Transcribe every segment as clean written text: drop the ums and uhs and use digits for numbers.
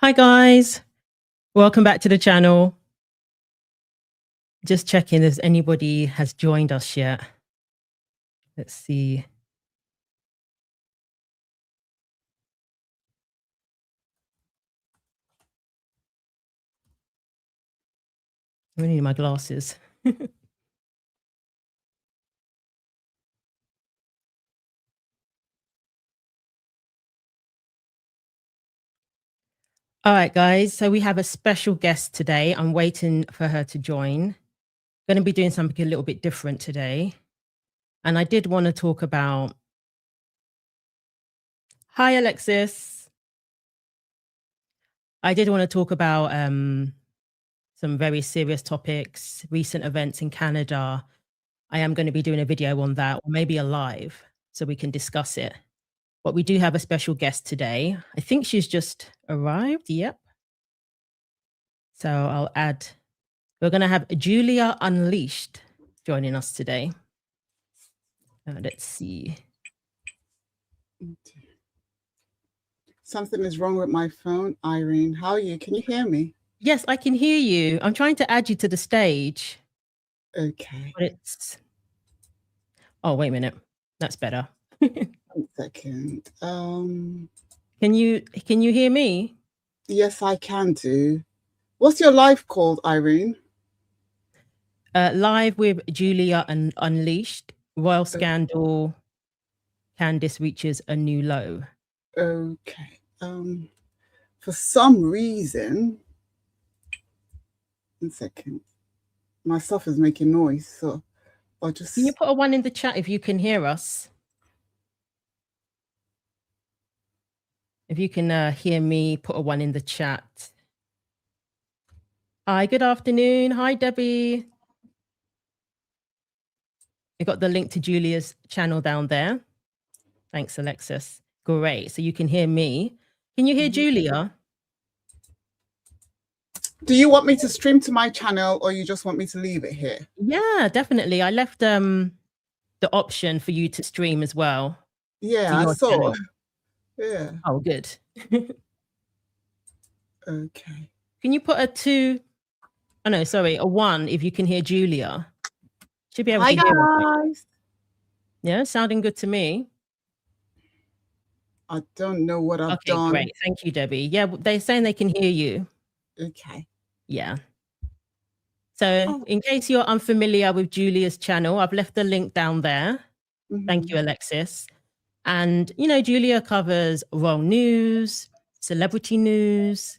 Hi guys, welcome back to the channel. Just checking if anybody has joined us yet. Let's see. I need my glasses. All right, guys. So we have a special guest today. I'm waiting for her to join. Going to be doing something a little bit different today. And I did want to talk about. Hi, Alexis. I did want to talk about some very serious topics, recent events in Canada. I am going to be doing a video on that, or maybe a live, so we can discuss it. But we do have a special guest today. I think she's just arrived. Yep. So I'll add, we're going to have Julia Unleashed joining us today. Let's see. Something is wrong with my phone, Irene. How are you? Can you hear me? Yes, I can hear you. I'm trying to add you to the stage. Okay. But oh, wait a minute. That's better. 1 second. Can you hear me? Yes, I can do. What's your live called, Irene? Live with Julia Unleashed. Royal Scandal. Candace reaches a new low. Okay. For some reason, 1 second. My stuff is making noise, so I'll just. Can you put a 1 in the chat if you can hear us? If you can hear me, put a 1 in the chat. Hi, good afternoon. Hi, Debbie. I got the link to Julia's channel down there. Thanks, Alexis. Great. So you can hear me. Can you hear Julia? Do you want me to stream to my channel, or you just want me to leave it here? Yeah, definitely. I left the option for you to stream as well. Yeah, I saw. Channel. Yeah. Oh, good. Okay. Can you put a 2? Oh, no, sorry, a 1 if you can hear Julia. Should be able to hear her. Guys. Yeah, sounding good to me. I don't know what I've done. Okay, great. Thank you, Debbie. Yeah, they're saying they can hear you. Okay. Yeah. So in case you're unfamiliar with Julia's channel, I've left the link down there. Thank you, Alexis. And, you know, Julia covers royal news, celebrity news,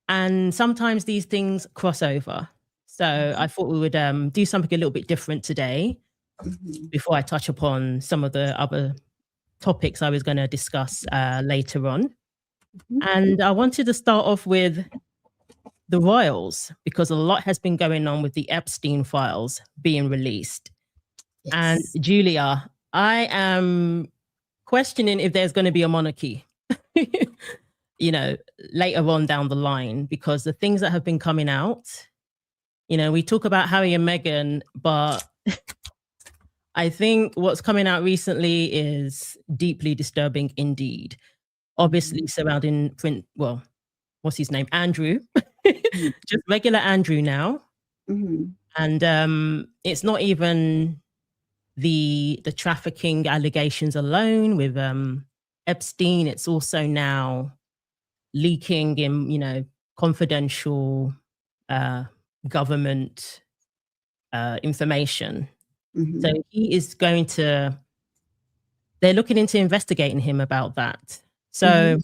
and sometimes these things cross over. So I thought we would do something a little bit different today before I touch upon some of the other topics I was going to discuss later on. And I wanted to start off with the royals, because a lot has been going on with the Epstein files being released. Yes. And Julia, I am questioning if there's going to be a monarchy, you know, later on down the line, because the things that have been coming out, you know, we talk about Harry and Meghan, but I think what's coming out recently is deeply disturbing indeed. Obviously surrounding what's his name? Andrew, just regular Andrew now. And it's not even the trafficking allegations alone with Epstein. It's also now leaking in, you know, confidential government information. So he is they're looking into investigating him about that. So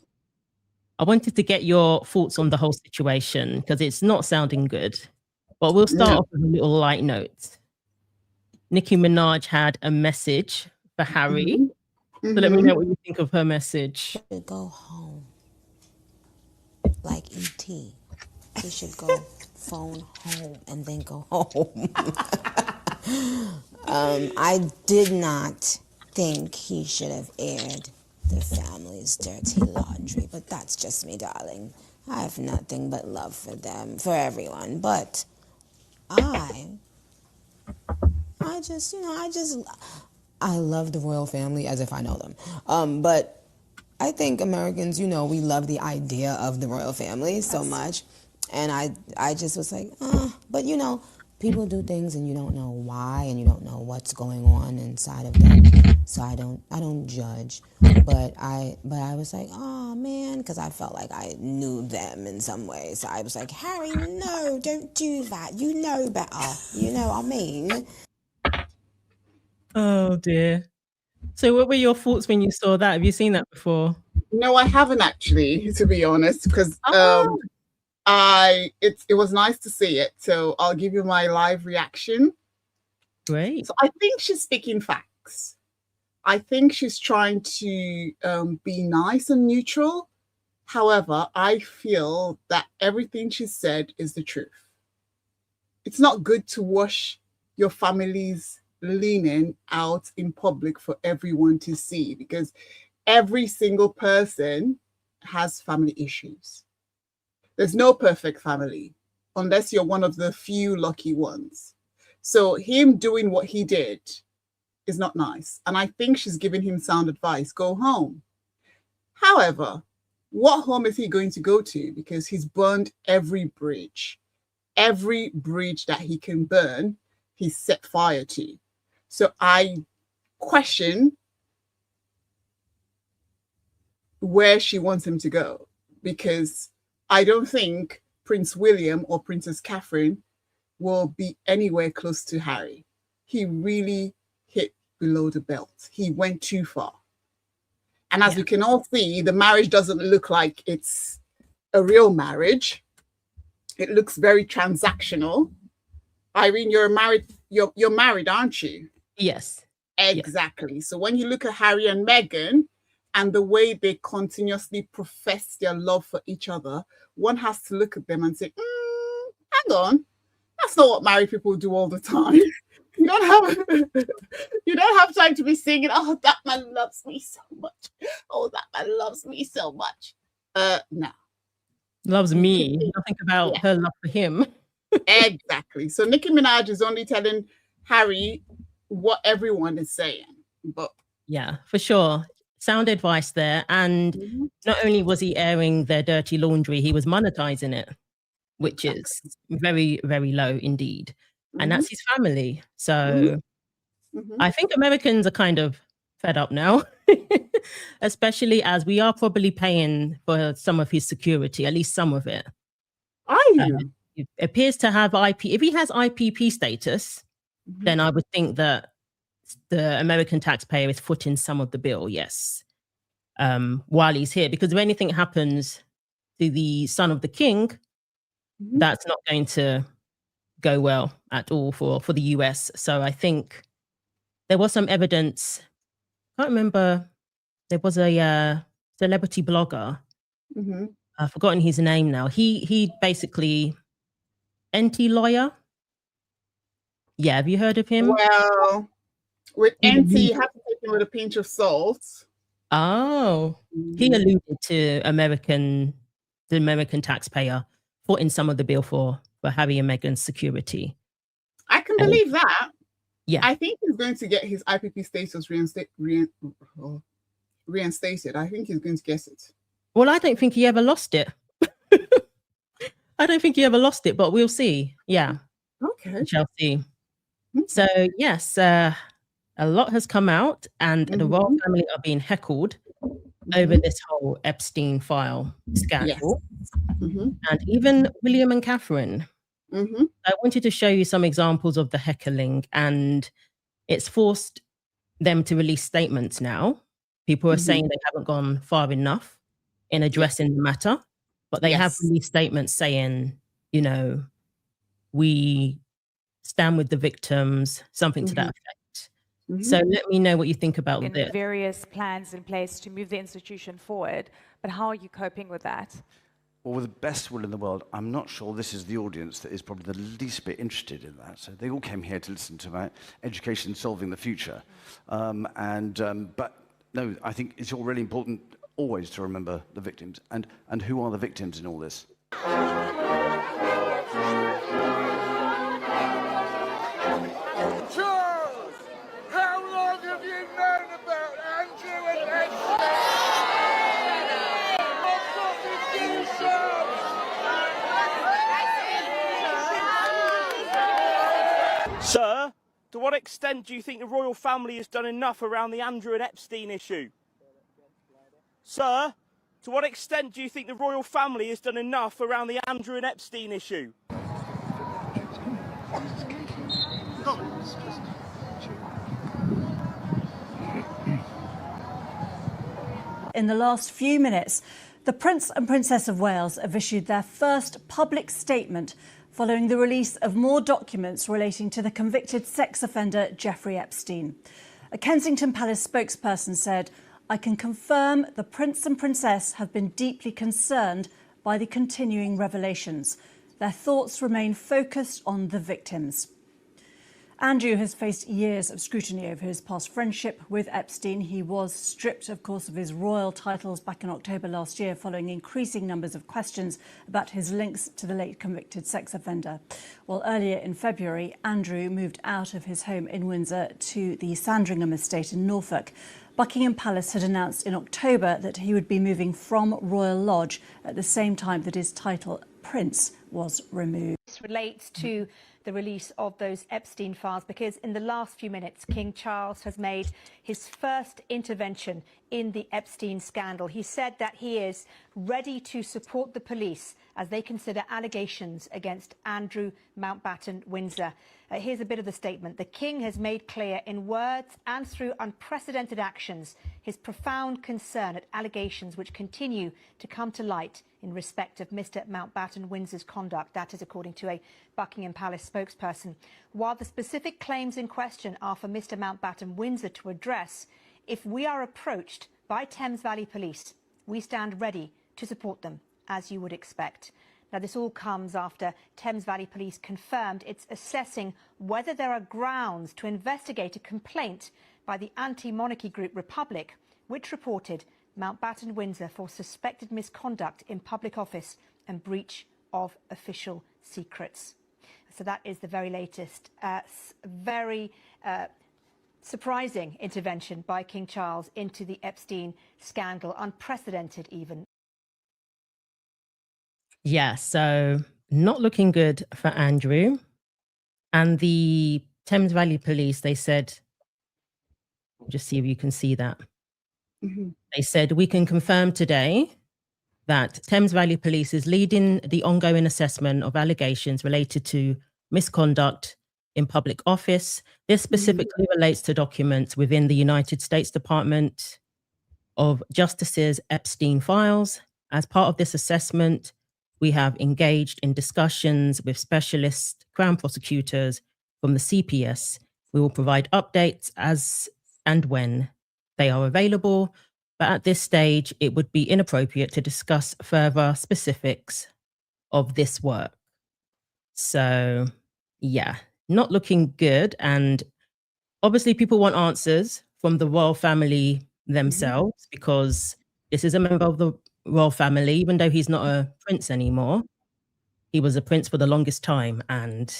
I wanted to get your thoughts on the whole situation, because it's not sounding good. But we'll start off with a little light note. Nicki Minaj had a message for Harry. So let me know what you think of her message. Go home. Like E.T. He should go phone home and then go home. I did not think he should have aired the family's dirty laundry, but that's just me, darling. I have nothing but love for them, for everyone, but I love the royal family as if I know them. But I think Americans, we love the idea of the royal family so much. And I just was like, but people do things and you don't know why and you don't know what's going on inside of them. So I don't judge. But I was like, oh man, because I felt like I knew them in some way. So I was like, Harry, no, don't do that. You know better. You know what I mean? Oh dear. So what were your thoughts when you saw that? Have you seen that before? No, I haven't actually, to be honest, because Oh, it was nice to see it. So I'll give you my live reaction. great. So I think she's speaking facts. I think she's trying to be nice and neutral. However, I feel that everything she said is the truth. It's not good to wash your family's linen out in public for everyone to see, because every single person has family issues. There's no perfect family unless you're one of the few lucky ones. So him doing what he did is not nice. And I think she's giving him sound advice. Go home. However, what home is he going to go to? Because he's burned every bridge. Every bridge that he can burn, he's set fire to. So I question where she wants him to go, because I don't think Prince William or Princess Catherine will be anywhere close to Harry. He really hit below the belt. He went too far. And as we can all see, the marriage doesn't look like it's a real marriage. It looks very transactional. Irene, you're married, aren't you? Yes. Exactly. So when you look at Harry and Meghan and the way they continuously profess their love for each other, one has to look at them and say, hang on, that's not what married people do all the time. You don't have time to be singing, oh, that man loves me so much. Oh, that man loves me so much. No. Loves me. Nothing about her love for him. Exactly. So Nicki Minaj is only telling Harry what everyone is saying. But yeah, for sure. Sound advice there. And not only was he airing their dirty laundry, he was monetizing it, which is very, very low indeed. And that's his family. So I think Americans are kind of fed up now, especially as we are probably paying for some of his security, at least some of it. Are you? It appears to have IP. If he has IPP status, then I would think that the American taxpayer is footing some of the bill, yes, while he's here. Because if anything happens to the son of the king, that's not going to go well at all for the US. So I think there was some evidence. I can't remember. There was a celebrity blogger. I've forgotten his name now. He basically NT lawyer. Yeah, have you heard of him? Well, with NT, you have to take him with a pinch of salt. Oh, he alluded to the American taxpayer footing some of the bill for Harry and Meghan's security. I can believe that. Yeah. I think he's going to get his IPP status reinstated. I think he's going to get it. Well, I don't think he ever lost it. I don't think he ever lost it, but we'll see. Yeah. Okay. We shall see. So, yes, a lot has come out, and the royal family are being heckled over this whole Epstein file scandal. And even William and Catherine. I wanted to show you some examples of the heckling, and it's forced them to release statements now. People are saying they haven't gone far enough in addressing the matter, but they have released statements saying, we stand with the victims, something to that effect. So let me know what you think about this. Various plans in place to move the institution forward, but how are you coping with that? Well, with the best will in the world, I'm not sure this is the audience that is probably the least bit interested in that. So they all came here to listen to about education solving the future. But no, I think it's all really important always to remember the victims. And who are the victims in all this? what extent do you think the royal family has done enough around the Andrew and Epstein issue? Sir, to what extent do you think the royal family has done enough around the Andrew and Epstein issue? In the last few minutes, the Prince and Princess of Wales have issued their first public statement following the release of more documents relating to the convicted sex offender Jeffrey Epstein. A Kensington Palace spokesperson said, "I can confirm the Prince and Princess have been deeply concerned by the continuing revelations. Their thoughts remain focused on the victims." Andrew has faced years of scrutiny over his past friendship with Epstein. He was stripped, of course, of his royal titles back in October last year following increasing numbers of questions about his links to the late convicted sex offender. Well, earlier in February, Andrew moved out of his home in Windsor to the Sandringham estate in Norfolk. Buckingham Palace had announced in October that he would be moving from Royal Lodge at the same time that his title Prince was removed. This relates to the release of those Epstein files because in the last few minutes, King Charles has made his first intervention in the Epstein scandal. He said that he is ready to support the police as they consider allegations against Andrew Mountbatten Windsor. Here's a bit of the statement. The King has made clear in words and through unprecedented actions his profound concern at allegations which continue to come to light in respect of Mr Mountbatten Windsor's conduct. That is according to a Buckingham Palace spokesperson. While the specific claims in question are for Mr Mountbatten Windsor to address, if we are approached by Thames Valley Police, we stand ready to support them, as you would expect. Now, this all comes after Thames Valley Police confirmed it's assessing whether there are grounds to investigate a complaint by the anti-monarchy group Republic, which reported Mountbatten Windsor for suspected misconduct in public office and breach of official secrets. So that is the very latest, very surprising intervention by King Charles into the Epstein scandal, unprecedented even. Yeah, so not looking good for Andrew. And the Thames Valley Police, they said, just see if you can see that. They said, we can confirm today that Thames Valley Police is leading the ongoing assessment of allegations related to misconduct in public office. This specifically relates to documents within the United States Department of Justice's Epstein files. As part of this assessment, we have engaged in discussions with specialist Crown prosecutors from the CPS. We will provide updates as and when they are available, but at this stage, it would be inappropriate to discuss further specifics of this work. So, yeah, not looking good. And obviously, people want answers from the royal family themselves because this is a member of the royal family, even though he's not a prince anymore. He was a prince for the longest time, and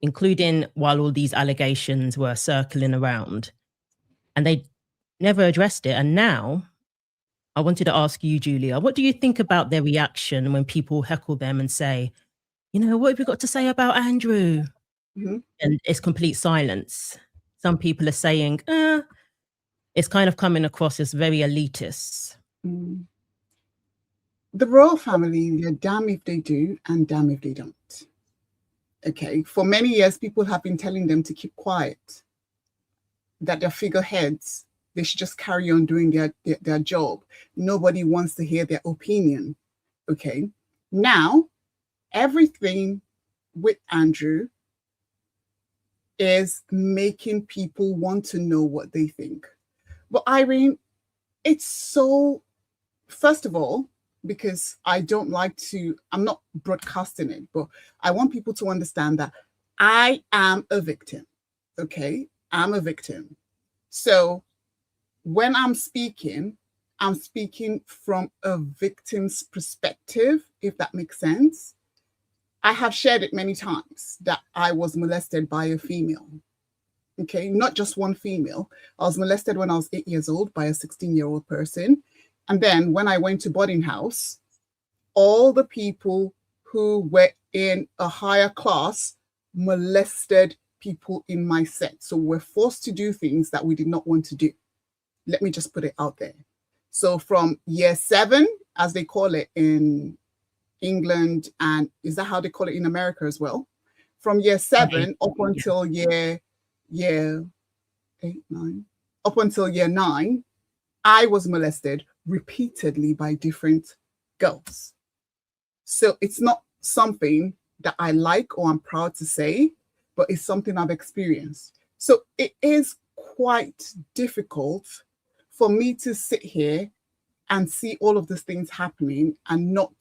including while all these allegations were circling around, and they never addressed it. And now I wanted to ask you, Julia, what do you think about their reaction when people heckle them and say, you know, what have you got to say about Andrew? And it's complete silence. Some people are saying, it's kind of coming across as very elitist. The royal family, they're damn if they do and damn if they don't. Okay, for many years, people have been telling them to keep quiet, that they're figureheads. They should just carry on doing their job. Nobody wants to hear their opinion. Okay, now everything with Andrew is making people want to know what they think. But Irene, it's so, first of all, because I don't like to, I'm not broadcasting it, but I want people to understand that I am a victim, okay? I'm a victim. So when I'm speaking from a victim's perspective, if that makes sense. I have shared it many times that I was molested by a female. Okay, not just one female. I was molested when I was 8 years old by a 16-year-old person. And then when I went to boarding house, all the people who were in a higher class molested people in my set. So we're forced to do things that we did not want to do. Let me just put it out there. So from year 7, as they call it in England, and is that how they call it in America as well? From year 7 up until year 8, 9, up until year 9, I was molested repeatedly by different girls. So it's not something that I like or I'm proud to say, but it's something I've experienced. So it is quite difficult for me to sit here and see all of these things happening and not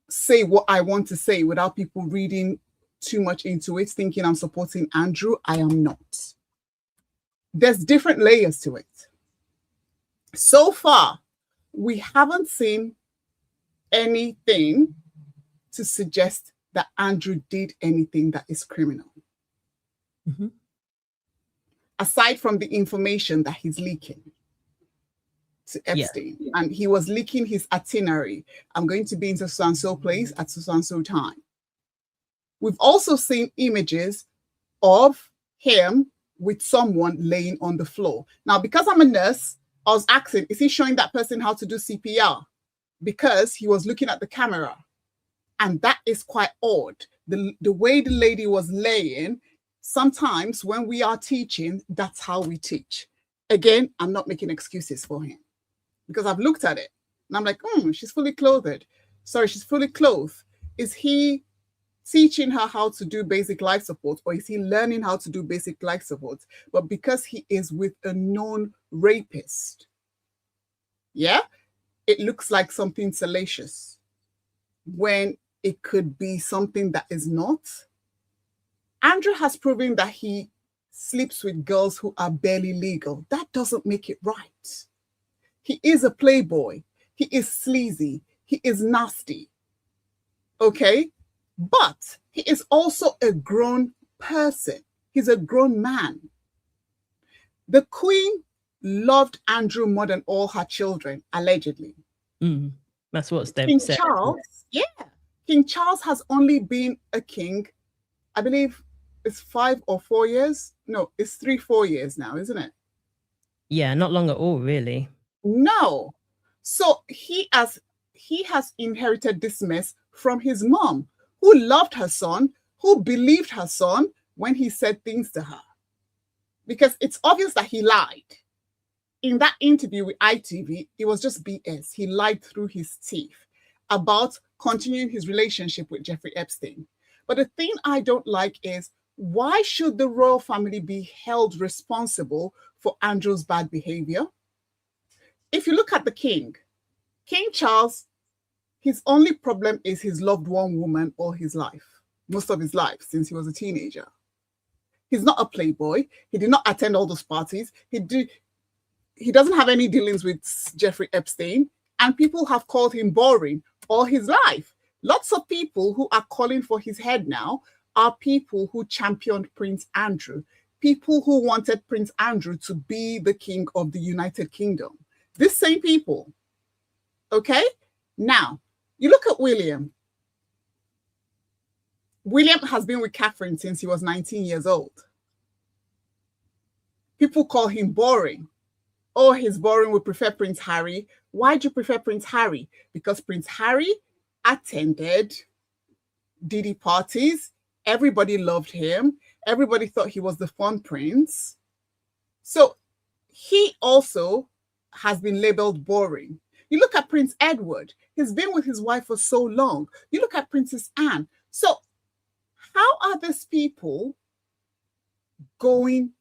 say what I want to say without people reading too much into it, thinking I'm supporting Andrew. I am not. There's different layers to it. So far, we haven't seen anything to suggest that Andrew did anything that is criminal. Mm-hmm. Aside from the information that he's leaking to Epstein. Yeah. And he was leaking his itinerary. I'm going to be in so-and-so place at so-and-so time. We've also seen images of him with someone laying on the floor. Now, because I'm a nurse, I was asking, is he showing that person how to do CPR? Because he was looking at the camera. And that is quite odd. The way the lady was laying, sometimes when we are teaching, that's how we teach. Again, I'm not making excuses for him because I've looked at it and I'm like, she's fully clothed. Sorry, she's fully clothed. Is he teaching her how to do basic life support, or is he learning how to do basic life support? But because he is with a known rapist, yeah, it looks like something salacious when it could be something that is not. Andrew has proven that he sleeps with girls who are barely legal. That doesn't make it right. He is a playboy. He is sleazy. He is nasty. Okay? But he is also a grown person. He's a grown man. The Queen loved Andrew more than all her children, allegedly. That's what's King said. Charles, yeah. King Charles has only been a king, I believe it's 5 or 4 years. No, it's 3-4 years now, isn't it? Yeah, not long at all, really. No. So he has inherited this mess from his mom, who loved her son, who believed her son when he said things to her. Because it's obvious that he lied. In that interview with ITV, it was just BS. He lied through his teeth about continuing his relationship with Jeffrey Epstein. But the thing I don't like is, why should the royal family be held responsible for Andrew's bad behavior? If you look at the king, King Charles, his only problem is he's loved one woman all his life, most of his life, since he was a teenager. He's not a playboy. He did not attend all those parties. He doesn't have any dealings with Jeffrey Epstein, and people have called him boring all his life. Lots of people who are calling for his head now are people who championed Prince Andrew, people who wanted Prince Andrew to be the king of the United Kingdom. These same people, okay? Now, you look at William. William has been with Catherine since he was 19 years old. People call him boring. Oh, he's boring, we prefer Prince Harry. Why do you prefer Prince Harry? Because Prince Harry attended Diddy parties. Everybody loved him. Everybody thought he was the fun prince. So he also has been labeled boring. You look at Prince Edward. He's been with his wife for so long. You look at Princess Anne. So how are these people going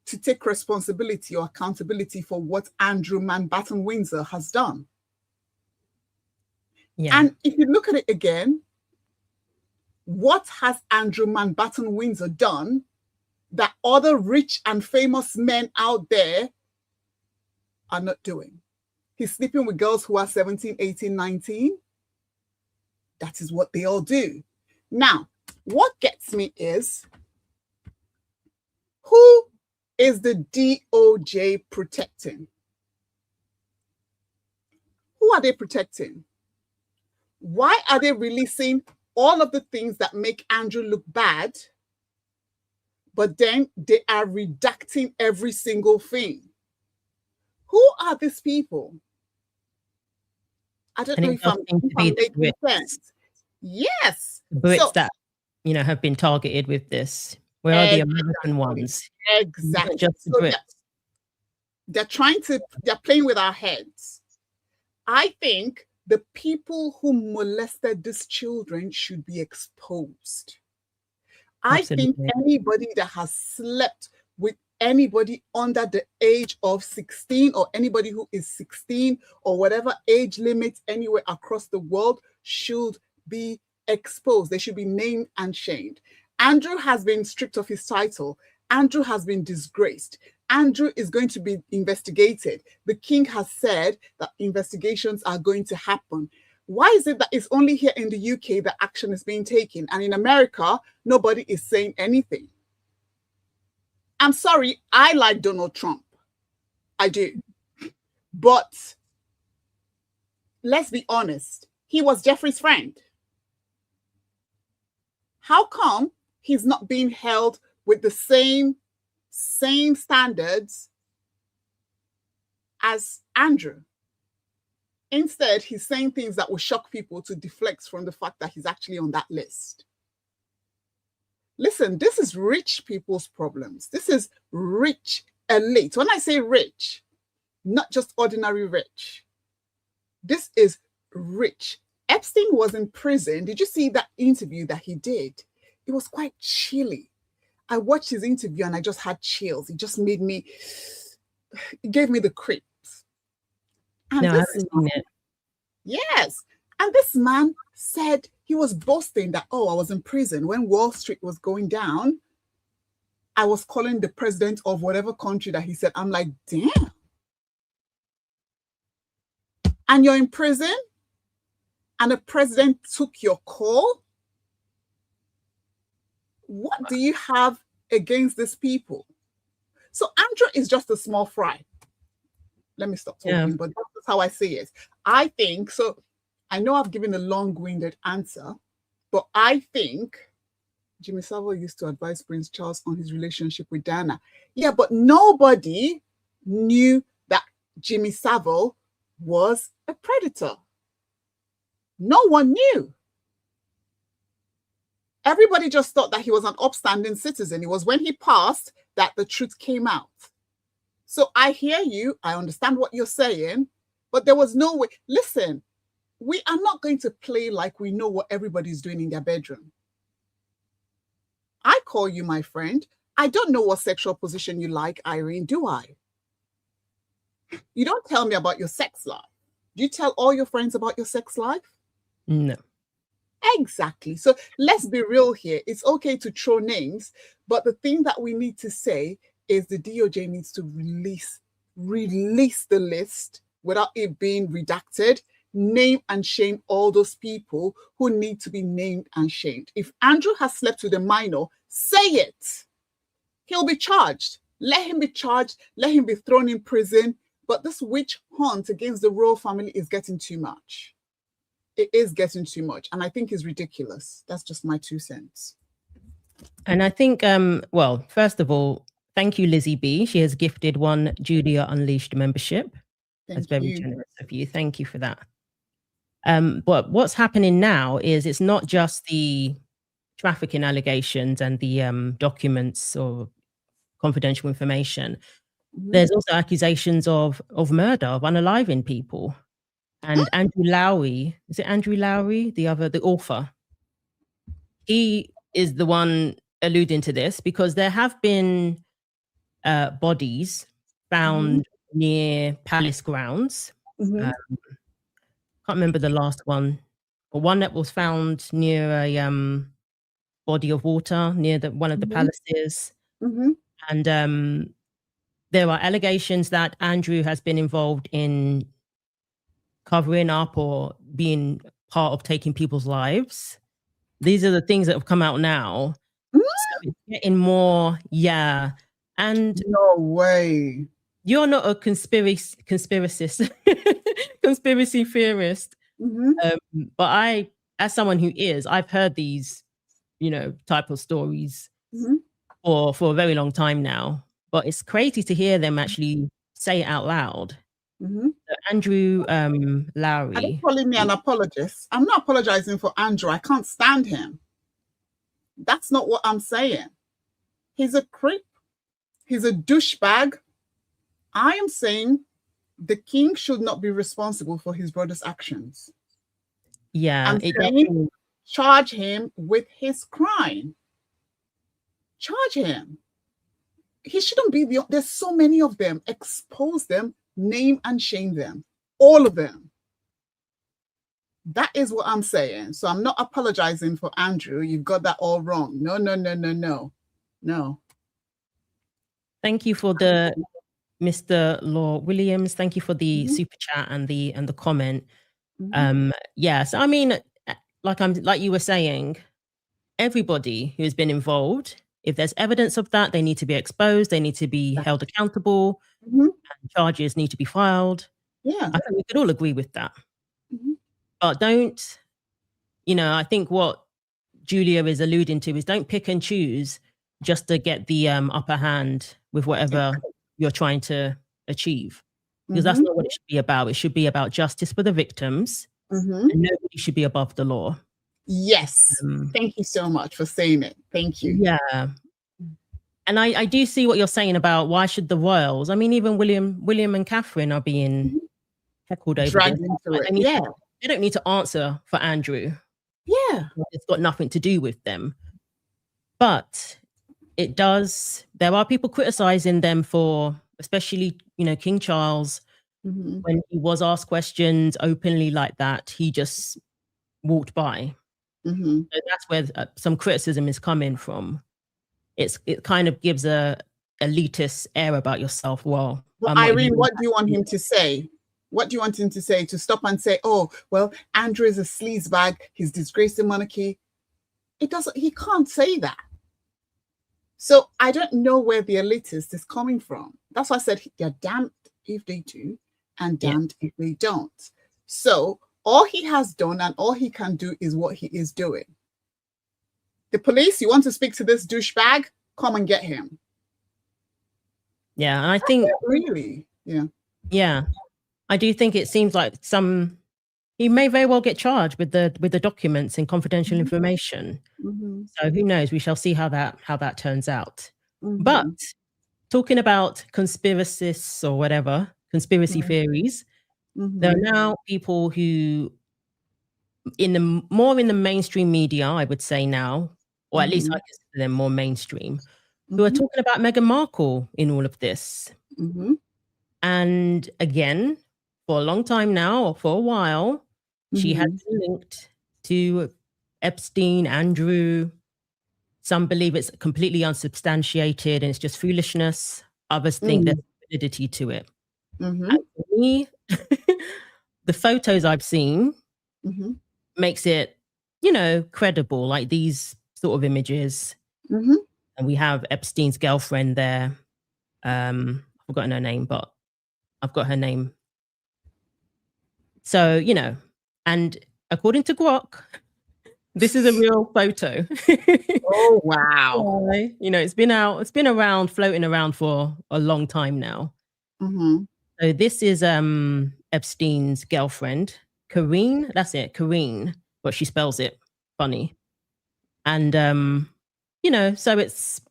to take responsibility or accountability for what Andrew Mountbatten Windsor has done? Yeah. And if you look at it again, what has Andrew Mountbatten Windsor done that other rich and famous men out there are not doing? He's sleeping with girls who are 17, 18, 19. That is what they all do. Now, what gets me is, who is the DOJ protecting? Who are they protecting? Why are they releasing all of the things that make Andrew look bad, but then they are redacting every single thing. Who are these people? I don't And know it if does I'm, seem to if be I'm the making Brits, sense. Yes. the Brits So, that, you know, have been targeted with this. Where are the American ones? Exactly. Not just the So Brits. they're playing with our heads. I think the people who molested these children should be exposed. I think Absolutely. anybody that has slept with anybody under the age of 16 or anybody who is 16 or whatever age limit anywhere across the world should be exposed. They should be named and shamed. Andrew has been stripped of his title. Andrew has been disgraced. Andrew is going to be investigated. The king has said that investigations are going to happen. Why is it that it's only here in the UK that action is being taken, and in America, nobody is saying anything? I'm sorry, I like Donald Trump. I do. But let's be honest, he was Jeffrey's friend. How come he's not being held with the same standards as Andrew? Instead, he's saying things that will shock people to deflect from the fact that he's actually on that list. Listen, this is rich people's problems. This is rich elite. When I say rich, not just ordinary rich. This is rich. Epstein was in prison. Did you see that interview that he did? It was quite chilly. I watched his interview and I just had chills. It just made me, it gave me the creeps. And no, I haven't seen it. Yes. And this man said, he was boasting that, oh, I was in prison when Wall Street was going down. I was calling the president of whatever country that he said. I'm like, damn. And you're in prison and the president took your call? What do you have against these people? So Andrew is just a small fry. Let me stop talking, but that's how I see it. I think, so I know I've given a long-winded answer, but I think Jimmy Savile used to advise Prince Charles on his relationship with Diana. Yeah, but nobody knew that Jimmy Savile was a predator. No one knew. Everybody just thought that he was an upstanding citizen. It was when he passed that the truth came out. So I hear you. I understand what you're saying, but there was no way. Listen, we are not going to play like we know what everybody's doing in their bedroom. I call you my friend. I don't know what sexual position you like, Irene, do I? You don't tell me about your sex life. Do you tell all your friends about your sex life? No. Exactly. So let's be real here. It's okay to throw names, but the thing that we need to say is the DOJ needs to release the list without it being redacted, name and shame all those people who need to be named and shamed. If Andrew has slept with a minor, say it. He'll be charged. Let him be charged. Let him be thrown in prison. But this witch hunt against the royal family is getting too much. It is getting too much. And I think it's ridiculous. That's just my 2 cents. And I think, well, first of all, thank you, Lizzie B. She has gifted 1 Julia Unleashed membership. That's very generous of you. Thank you for that. But what's happening now is it's not just the trafficking allegations and the documents or confidential information. There's also accusations of murder, of unaliving people. And Andrew Lowry, is it Andrew Lowry, the author? He is the one alluding to this because there have been bodies found near palace grounds. Can't remember the last one, but one that was found near a body of water near one of the palaces. And there are allegations that Andrew has been involved in covering up or being part of taking people's lives. These are the things that have come out now. So it's getting more, and no way. You're not a conspiracy theorist, but I as someone who is, I've heard these, type of stories for a very long time now. But it's crazy to hear them actually say it out loud. Andrew Are they Lowry. calling me an apologist? I'm not apologizing for Andrew. I can't stand him. That's not what I'm saying. He's a creep. He's a douchebag. I am saying the king should not be responsible for his brother's actions. Yeah. I'm saying charge him with his crime. Charge him. He shouldn't be there's so many of them. Expose them, name and shame them. All of them. That is what I'm saying. So I'm not apologizing for Andrew. You've got that all wrong. No, no, no, no, no. No. Thank you for the Mr. Law Williams. Thank you for the super chat and the comment. Yes, I mean, like you were saying, everybody who's been involved, if there's evidence of that, they need to be exposed, they need to be held accountable, and charges need to be filed. Yeah. I think we could all agree with that. But don't, I think what Julia is alluding to is don't pick and choose just to get the upper hand with whatever you're trying to achieve. Because that's not what it should be about. It should be about justice for the victims, and nobody should be above the law. Yes. Thank you so much for saying it. Thank you. Yeah. And I do see what you're saying about why should the royals, I mean, even William and Catherine are being heckled over dragged this. into it. They don't need to answer for Andrew. Yeah. It's got nothing to do with them. But there are people criticizing them for, especially, King Charles, when he was asked questions openly like that, he just walked by. So that's where some criticism is coming from. It kind of gives a elitist air about yourself. Well, Irene, what do you want him to say? What do you want him to say? To stop and say, oh, well, Andrew is a sleazebag, he's disgraced the monarchy. He can't say that. So I don't know where the elitist is coming from. That's why I said they're damned if they do and damned if they don't. So all he has done and all he can do is what he is doing. The police, you want to speak to this douchebag? Come and get him. Yeah, and I think really, yeah. Yeah. I do think it seems like he may very well get charged with the documents and confidential information. So who knows? We shall see how that turns out. But talking about conspiracists or whatever, conspiracy theories, there are now people who in the mainstream media, I would say now, or at least I consider them more mainstream, who are talking about Meghan Markle in all of this. And again, for a long time now, or for a while, she has been linked to Epstein, Andrew. Some believe it's completely unsubstantiated and it's just foolishness. Others think there's validity to it. And for me, the photos I've seen makes it, credible, like these sort of images. And we have Epstein's girlfriend there. I've forgotten her name, but I've got her name. So, and according to Grok, this is a real photo. Oh, wow. It's been around, floating around for a long time now. So this is Epstein's girlfriend, Karine. That's it, Karine, but she spells it funny. And, so it's,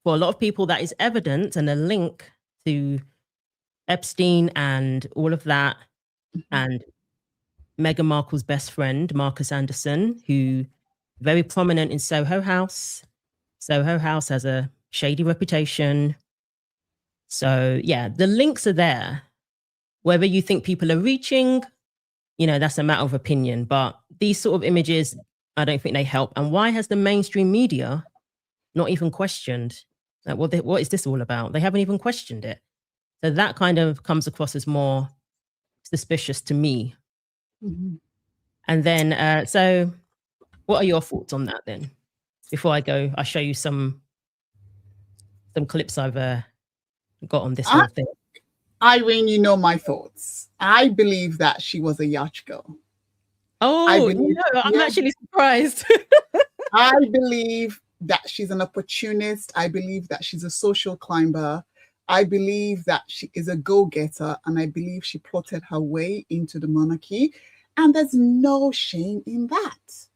for a lot of people, that is evidence and a link to Epstein and all of that. And Meghan Markle's best friend, Marcus Anderson, who very prominent in Soho House. Soho House has a shady reputation. So yeah, the links are there. Whether you think people are reaching, that's a matter of opinion. But these sort of images, I don't think they help. And why has the mainstream media not even questioned? Like, what is this all about? They haven't even questioned it. So that kind of comes across as more suspicious to me. And then, so what are your thoughts on that then? Before I go, I'll show you some clips I've got on this whole thing. Irene, you know my thoughts. I believe that she was a yacht girl. Oh, believe, no, I'm yeah, actually surprised. I believe that she's an opportunist. I believe that she's a social climber. I believe that she is a go-getter, and I believe she plotted her way into the monarchy. And there's no shame in that.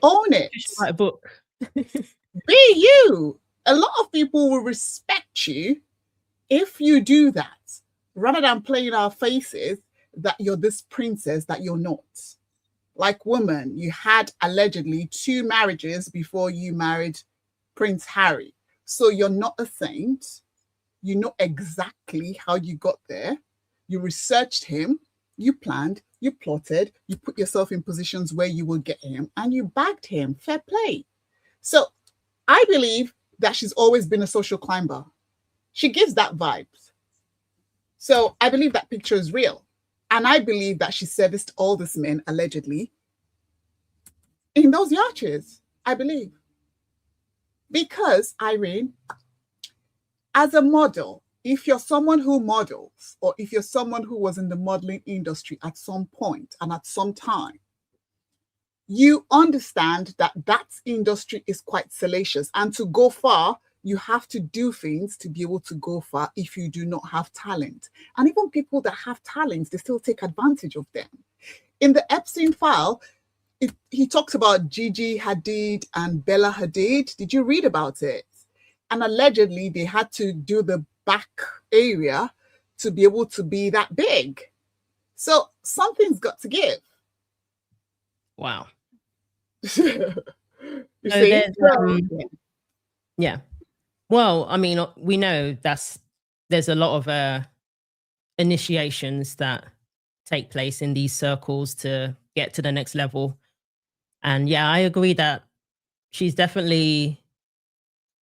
Own it. You should write a book. Be you. A lot of people will respect you if you do that, rather than playing our faces that you're this princess that you're not. Like, woman, you had allegedly 2 marriages before you married Prince Harry. So you're not a saint. You know exactly how you got there. You researched him, you planned, you plotted, you put yourself in positions where you will get him, and you bagged him. Fair play. So I believe that she's always been a social climber. She gives that vibe. So I believe that picture is real. And I believe that she serviced all these men, allegedly, in those yachts. I believe. Because, Irene, as a model, if you're someone who models, or if you're someone who was in the modeling industry at some point and at some time, you understand that that industry is quite salacious. And to go far, you have to do things to be able to go far if you do not have talent. And even people that have talents, they still take advantage of them. In the Epstein file, he talks about Gigi Hadid and Bella Hadid. Did you read about it? And allegedly, they had to do the back area to be able to be that big. So something's got to give. Wow. You So see? yeah. Well, I mean, we know there's a lot of initiations that take place in these circles to get to the next level. And yeah, I agree that she's definitely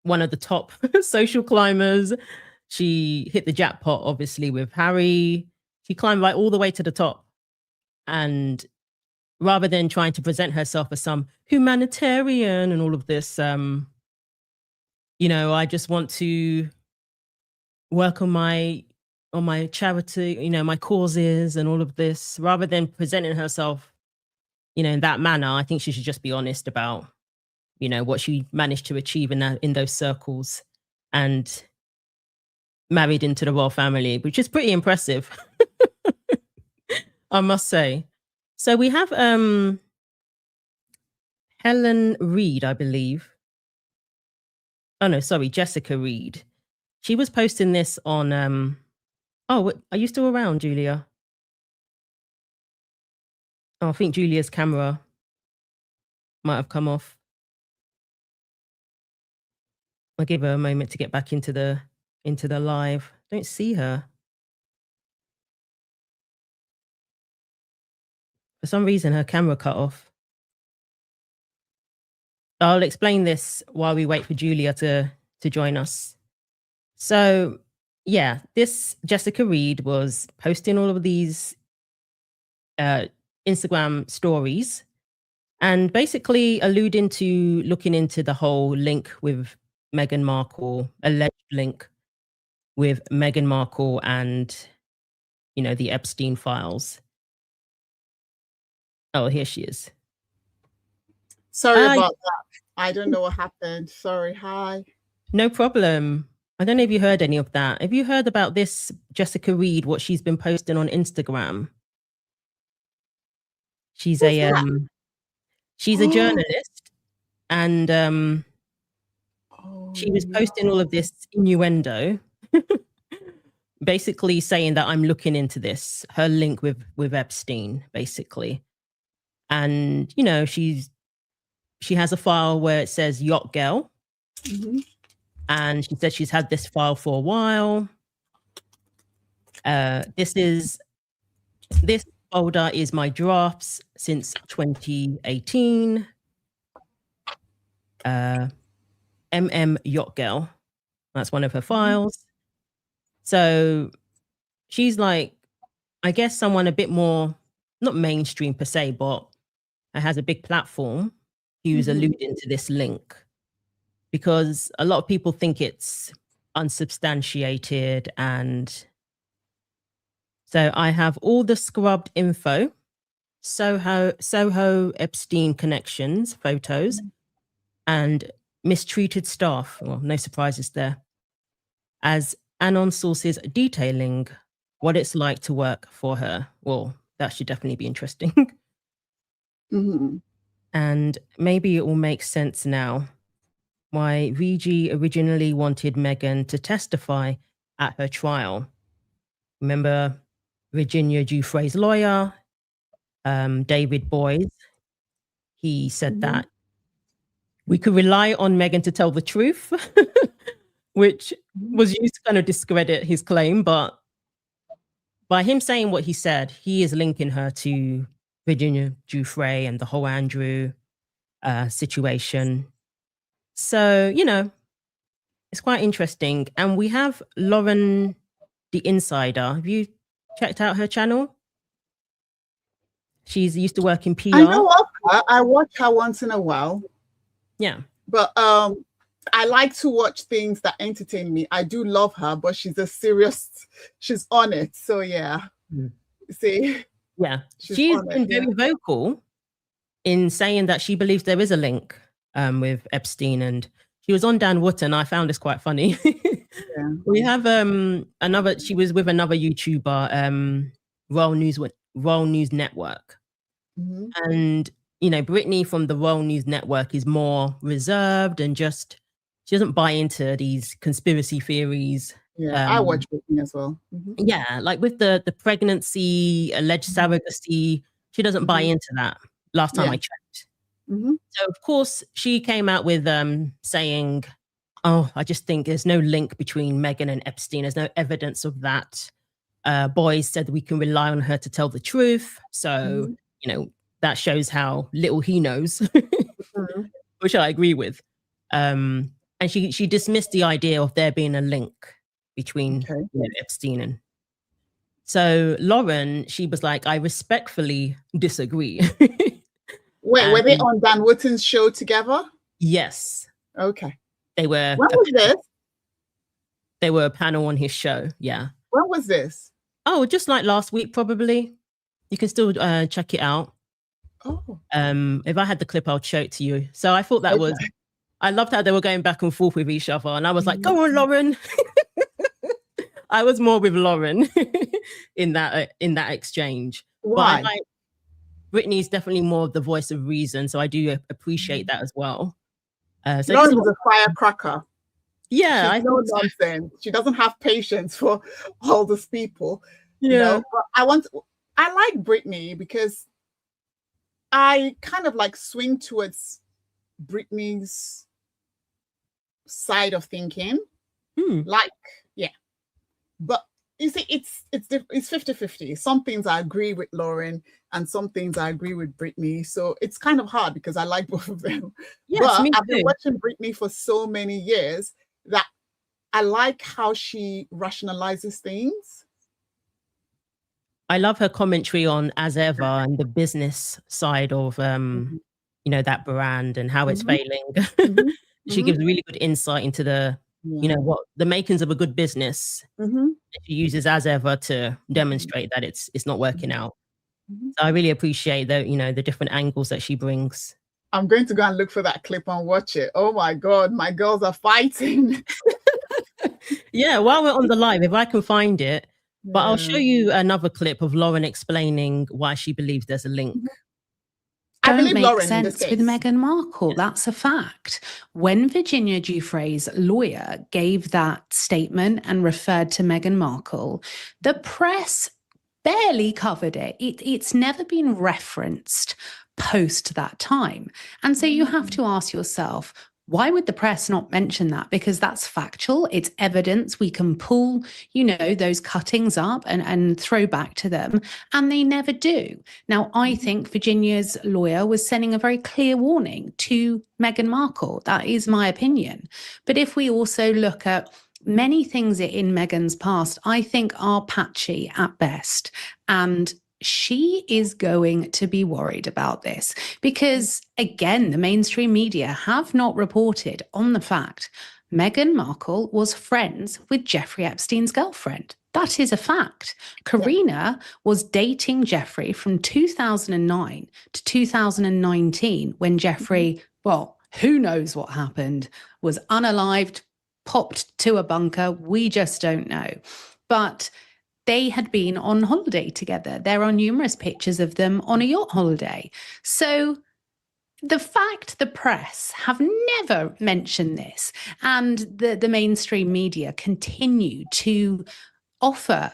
one of the top social climbers. She hit the jackpot, obviously, with Harry. She climbed right all the way to the top. And rather than trying to present herself as some humanitarian and all of this, you know, I just want to work on my charity, you know, my causes and all of this, rather than presenting herself, you know, in that manner. I think she should just be honest about, you know, what she managed to achieve in those circles, and married into the royal family, which is pretty impressive, I must say. So we have Helen Reed, I believe. Oh no, sorry, Jessica Reed. She was posting this on oh, are you still around, Julia? Oh, I think Julia's camera might have come off. I'll give her a moment to get back into the live. Don't see her. For some reason, her camera cut off. I'll explain this while we wait for Julia to join us. So, yeah, this Jessica Reed was posting all of these Instagram stories and basically alluding to looking into the whole link with Meghan Markle, alleged link with Meghan Markle and, you know, the Epstein files. Oh, here she is. Sorry about that. I don't know what happened. Sorry. Hi. No problem. I don't know if you heard any of that. Have you heard about this Jessica Reed, what she's been posting on Instagram? She's she's a journalist, and she was posting all of this innuendo, basically saying that I'm looking into this, her link with Epstein, basically. And, you know, she has a file where it says Yacht Girl. Mm-hmm. And she said she's had this file for a while. This folder is my drafts since 2018. Yacht Girl. That's one of her files. So she's like, I guess someone a bit more, not mainstream per se, but has a big platform who's alluding to this link, because a lot of people think it's unsubstantiated. And so I have all the scrubbed info Soho Epstein connections photos and mistreated staff. Well, no surprises there. As Anon sources detailing what it's like to work for her. Well, that should definitely be interesting. And maybe it will make sense now why VG originally wanted Meghan to testify at her trial. Remember Virginia Giuffre's lawyer, David Boyes? He said that we could rely on Meghan to tell the truth, which was used to kind of discredit his claim. But by him saying what he said, he is linking her to Virginia Giuffre and the whole Andrew situation. So, you know, it's quite interesting. And we have Lauren, the Insider. Have you checked out her channel? She's used to work in PR. I know of her. I watch her once in a while. Yeah. But I like to watch things that entertain me. I do love her, but she's she's on it. So yeah. See? Yeah. She's been very vocal in saying that she believes there is a link with Epstein, and she was on Dan Wootton. I found this quite funny. We have she was with another YouTuber, Royal News Network. And you know, Brittany from the Royal News Network is more reserved and just she doesn't buy into these conspiracy theories. I watch Brittany as well. Yeah, like with the pregnancy, alleged surrogacy, she doesn't buy into that. Last time I checked. So of course she came out with saying, "Oh, I just think there's no link between Meghan and Epstein. There's no evidence of that. Boys said we can rely on her to tell the truth. So you know that shows how little he knows," which I agree with. And she dismissed the idea of there being a link between Epstein and. So Lauren, she was like, "I respectfully disagree." Wait, were they on Dan Wootton's show together? Yes. Okay. They were. When was this? They were a panel on his show. Yeah. When was this? Oh, just like last week, probably. You can still check it out. Oh. If I had the clip, I'll show it to you. So I thought that was. I loved how they were going back and forth with each other, and I was like, "Go on, Lauren." I was more with Lauren in that exchange. Why? But Brittany's definitely more the voice of reason, so I do appreciate that as well. So Lauren is a firecracker. Yeah, she's no nonsense. She doesn't have patience for all these people. Yeah, you know? But I like Brittany because I kind of like swing towards Brittany's side of thinking. Like, yeah. But you see, it's 50-50. Some things I agree with Lauren and some things I agree with Brittany. So it's kind of hard because I like both of them. Yes, but I've been watching Brittany for so many years that I like how she rationalizes things. I love her commentary on As Ever and the business side of you know, that brand and how it's failing. She gives really good insight into the you know what the makings of a good business. She uses As Ever to demonstrate that it's not working out. So I really appreciate the the different angles that she brings. I'm going to go and look for that clip and watch it. Oh my God, my girls are fighting. Yeah, while we're on the live, if I can find it, but I'll show you another clip of Lauren explaining why she believes there's a link. Don't make sense with Meghan Markle. That's a fact. When Virginia Giuffre's lawyer gave that statement and referred to Meghan Markle, the press barely covered it. It's never been referenced post that time. And so you have to ask yourself, why would the press not mention that? Because that's factual. It's evidence. We can pull, those cuttings up and throw back to them. And they never do. Now, I think Virginia's lawyer was sending a very clear warning to Meghan Markle. That is my opinion. But if we also look at many things in Meghan's past, I think are patchy at best. And she is going to be worried about this because, again, the mainstream media have not reported on the fact Meghan Markle was friends with Jeffrey Epstein's girlfriend. That is a fact. Karina was dating Jeffrey from 2009 to 2019 when Jeffrey, well, who knows what happened, was unalived, popped to a bunker. We just don't know. But they had been on holiday together. There are numerous pictures of them on a yacht holiday. So the fact the press have never mentioned this, and the mainstream media continue to offer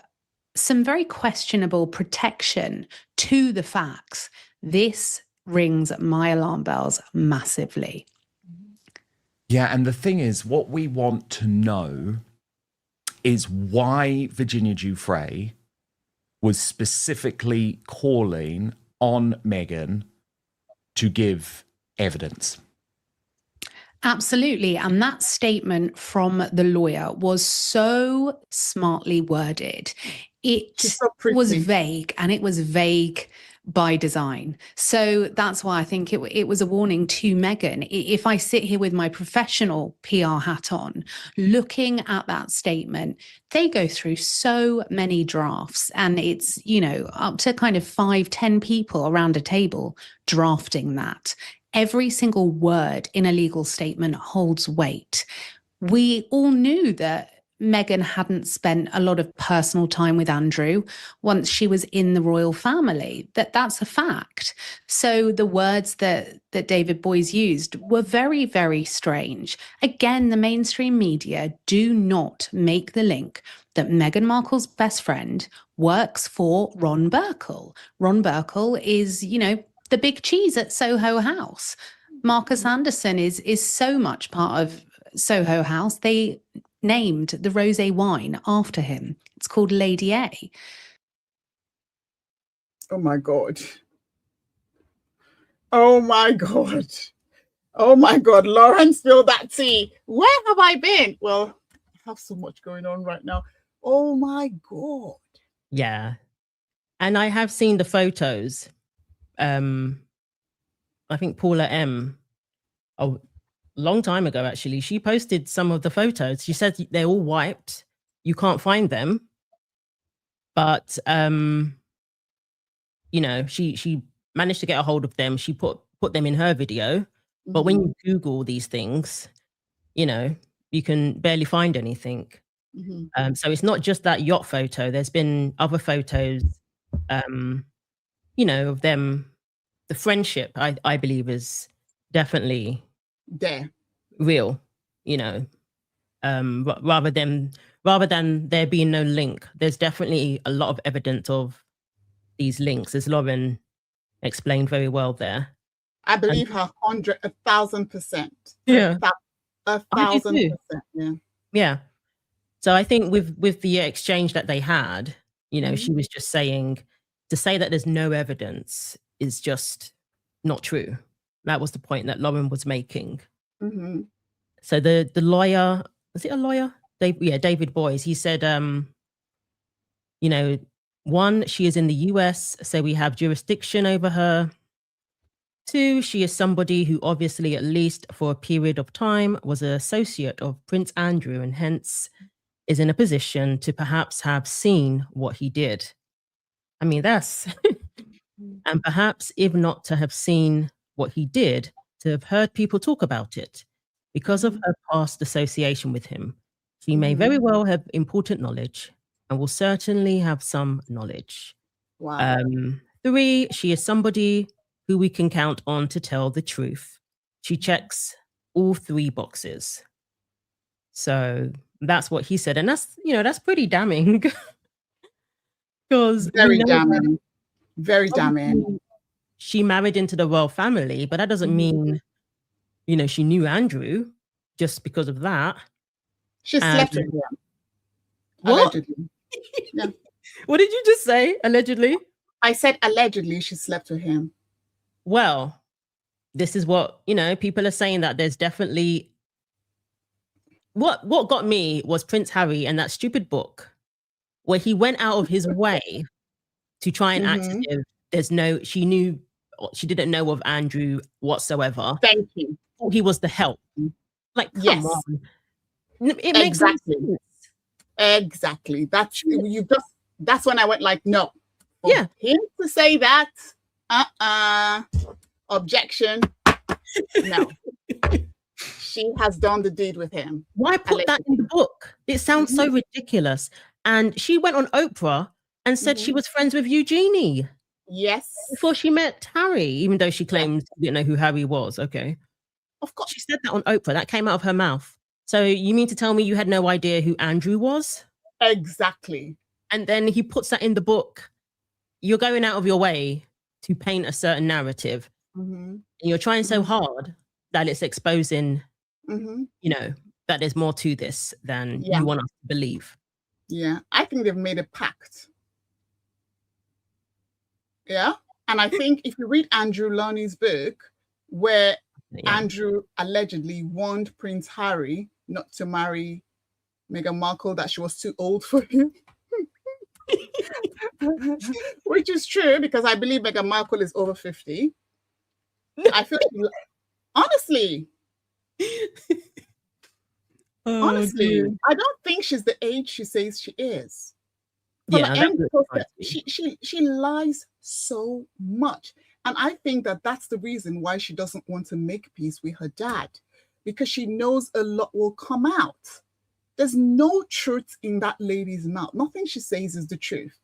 some very questionable protection to the facts, this rings my alarm bells massively. Yeah, and the thing is, what we want to know is why Virginia Giuffre was specifically calling on Meghan to give evidence. Absolutely. And that statement from the lawyer was so smartly worded. It was vague, and it was vague by design. So that's why I think it was a warning to Meghan. If I sit here with my professional PR hat on, looking at that statement, they go through so many drafts, and it's, up to kind of 5-10 people around a table drafting that. Every single word in a legal statement holds weight. We all knew that Meghan hadn't spent a lot of personal time with Andrew once she was in the royal family. That's a fact. So the words that David Boies used were very, very strange. Again, the mainstream media do not make the link that Meghan Markle's best friend works for Ron Burkle. Ron Burkle is, the big cheese at Soho House. Marcus Anderson is so much part of Soho House. They named the rosé wine after him. It's called Lady A. Oh my God. Oh my God. Oh my God. Lauren, spill that tea. Where have I been? Well, I have so much going on right now. Oh my God. Yeah. And I have seen the photos. I think Paula M, a long time ago, actually, she posted some of the photos. She said they're all wiped. You can't find them. But, she managed to get a hold of them. She put them in her video. But when you Google these things, you can barely find anything. So it's not just that yacht photo. There's been other photos, of them. The friendship, I believe, is definitely there, real. Rather than there being no link, there's definitely a lot of evidence of these links, as Lauren explained very well there. I believe her 1,000%. Yeah, 1,000%. Yeah. Yeah. So I think with the exchange that they had, she was just saying, to say that there's no evidence is just not true. That was the point that Lauren was making. So the lawyer, was it a lawyer? David Boies, he said, one, she is in the US, so we have jurisdiction over her. 2, she is somebody who obviously, at least for a period of time, was an associate of Prince Andrew, and hence is in a position to perhaps have seen what he did. I mean, that's... And perhaps, if not to have seen what he did, to have heard people talk about it. Because of her past association with him, she may very well have important knowledge and will certainly have some knowledge. Wow. 3, she is somebody who we can count on to tell the truth. She checks all 3 boxes. So that's what he said. And that's pretty damning. Because very damning. Very damning. She married into the royal family, but that doesn't mean, she knew Andrew just because of that. She slept with him. What? Allegedly. Yeah. What did you just say? Allegedly? I said allegedly she slept with him. Well, this is what, people are saying, that there's definitely... What got me was Prince Harry and that stupid book where he went out of his way to try and act as if she didn't know of Andrew whatsoever. Thank you. He was the help. Like, come on. It makes no sense. Exactly. That's when I went like, no. For Yeah. him to say that, objection. No. She has done the deed with him. Why put that in the book? It sounds so ridiculous. And she went on Oprah and said she was friends with Eugenie. Yes. Before she met Harry, even though she claimed she didn't know who Harry was. Okay. Of course. She said that on Oprah. That came out of her mouth. So you mean to tell me you had no idea who Andrew was? Exactly. And then he puts that in the book. You're going out of your way to paint a certain narrative. And you're trying so hard that it's exposing, you know, that there's more to this than you want us to believe. Yeah. I think they've made a pact. Yeah. And I think if you read Andrew Loney's book, where Andrew allegedly warned Prince Harry not to marry Meghan Markle, that she was too old for him. Which is true, because I believe Meghan Markle is over 50. I feel honestly, honestly, I don't think she's the age she says she is. She lies so much. And I think that that's the reason why she doesn't want to make peace with her dad, because she knows a lot will come out. There's no truth in that lady's mouth. Nothing she says is the truth.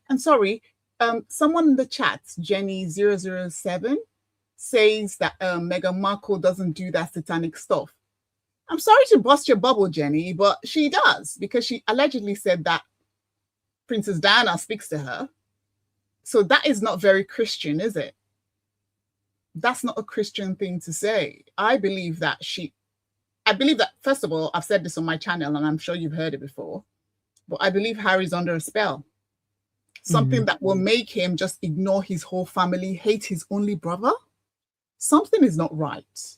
And sorry, someone in the chat, Jenny007, says that Meghan Markle doesn't do that satanic stuff. I'm sorry to bust your bubble, Jenny, but she does, because she allegedly said that Princess Diana speaks to her. So that is not very Christian, is it? That's not a Christian thing to say. I believe that, first of all, I've said this on my channel, and I'm sure you've heard it before, but I believe Harry's under a spell. Something that will make him just ignore his whole family, hate his only brother. Something is not right.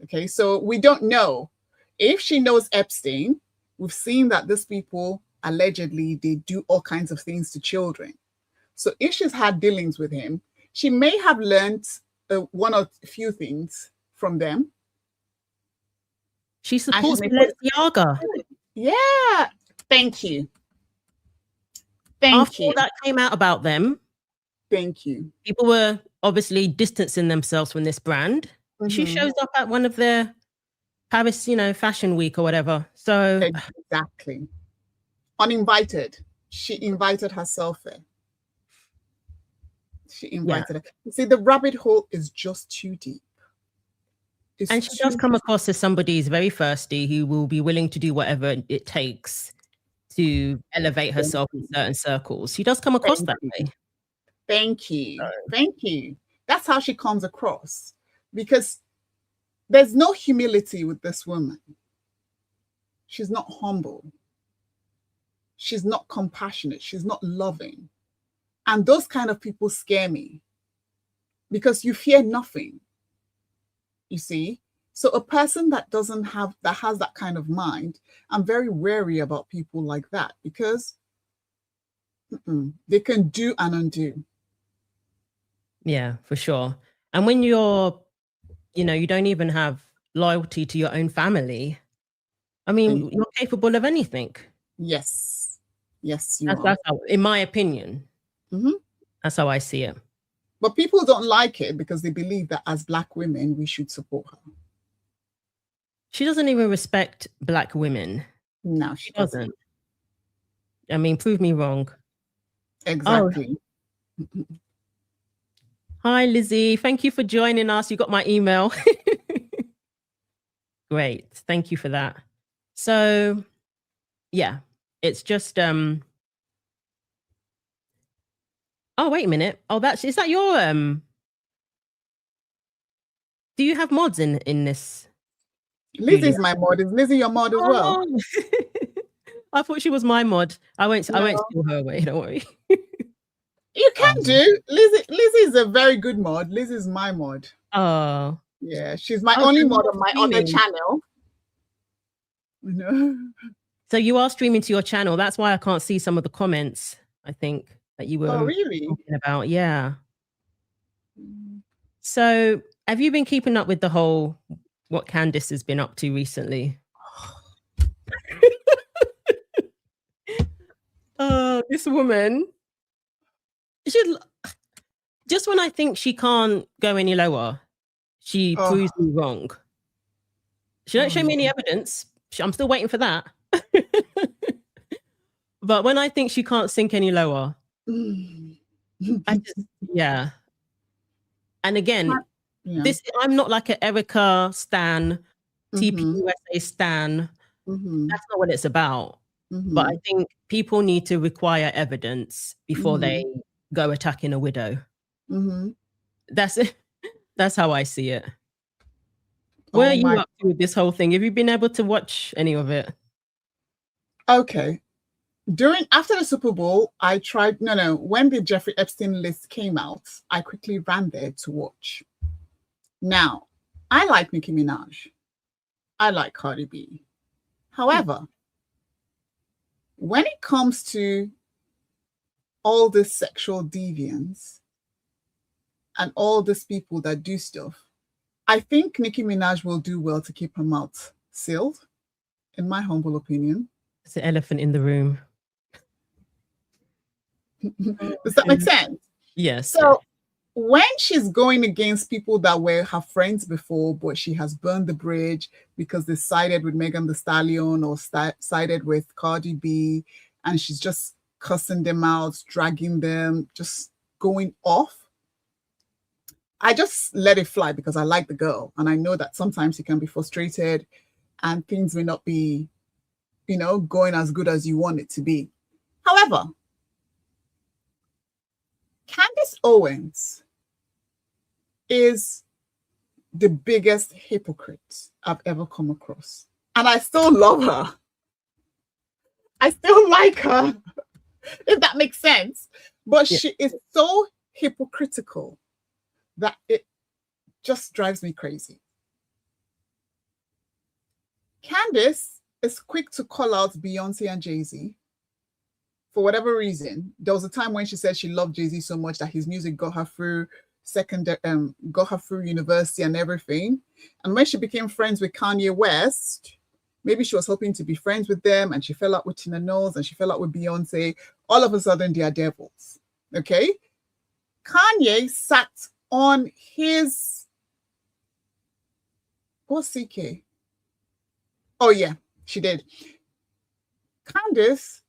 Okay, so we don't know. If she knows Epstein, we've seen that these people, allegedly, they do all kinds of things to children. So if she's had dealings with him, she may have learned one or a few things from them. She supports Balenciaga. Yeah, thank you. After all that came out about them, thank you. People were obviously distancing themselves from this brand. She shows up at one of their Paris, fashion week or whatever. So exactly, uninvited. She invited herself there. She invited her. You see, the rabbit hole is just too deep. And she does come across as somebody who's very thirsty, who will be willing to do whatever it takes to elevate herself in certain circles. She does come across that way. Thank you. Thank you. That's how she comes across, because there's no humility with this woman. She's not humble. She's not compassionate. She's not loving. And those kind of people scare me, because you fear nothing. You see? So a person that has that kind of mind, I'm very wary about people like that, because they can do and undo. Yeah, for sure. And when you're, you don't even have loyalty to your own family, I mean, you're capable of anything. Yes. Yes, that's how, in my opinion. That's how I see it. But people don't like it because they believe that as Black women, we should support her. She doesn't even respect Black women. No, she doesn't. I mean, prove me wrong. Exactly. Oh. Hi, Lizzie. Thank you for joining us. You got my email. Great. Thank you for that. So, yeah, it's just... Oh, wait a minute. Oh, is that your... Do you have mods in this? Lizzie's my mod. Is Lizzie your mod as well? I thought she was my mod. I won't steal her away, don't worry. You can do. Lizzie's a very good mod. Lizzie's my mod. Oh. Yeah, she's my only mod on my other channel. So you are streaming to your channel. That's why I can't see some of the comments, I think, that you were talking about. Yeah. So have you been keeping up with the whole what Candace has been up to recently? oh, this woman. Just when I think she can't go any lower, she proves me wrong. She don't show me any evidence. I'm still waiting for that. But when I think she can't sink any lower, yeah. And again, I'm not like an Erica stan, TPUSA stan. That's not what it's about. But I think people need to require evidence before they go attacking a widow. That's it. That's how I see it. Where are you up to with this whole thing? Have you been able to watch any of it? Okay. After the Super Bowl, I tried, when the Jeffrey Epstein list came out, I quickly ran there to watch. Now, I like Nicki Minaj. I like Cardi B. However, when it comes to all this sexual deviance and all these people that do stuff, I think Nicki Minaj will do well to keep her mouth sealed, in my humble opinion. It's the elephant in the room. Does that make sense? Yes. So when she's going against people that were her friends before, but she has burned the bridge because they sided with Megan Thee Stallion or sided with Cardi B, and she's just cussing them out, dragging them, just going off, I just let it fly because I like the girl. And I know that sometimes you can be frustrated and things may not be, going as good as you want it to be. However, Candace Owens is the biggest hypocrite I've ever come across. And I still love her. I still like her, if that makes sense. But she is so hypocritical that it just drives me crazy. Candace is quick to call out Beyonce and Jay-Z. For whatever reason, there was a time when she said she loved Jay-Z so much that his music got her through university and everything. And when she became friends with Kanye West, maybe she was hoping to be friends with them, and she fell out with Tina Knowles and she fell out with Beyonce. All of a sudden, they are devils. Okay? Kanye sat on his, what's CK? Oh yeah, she did. Candace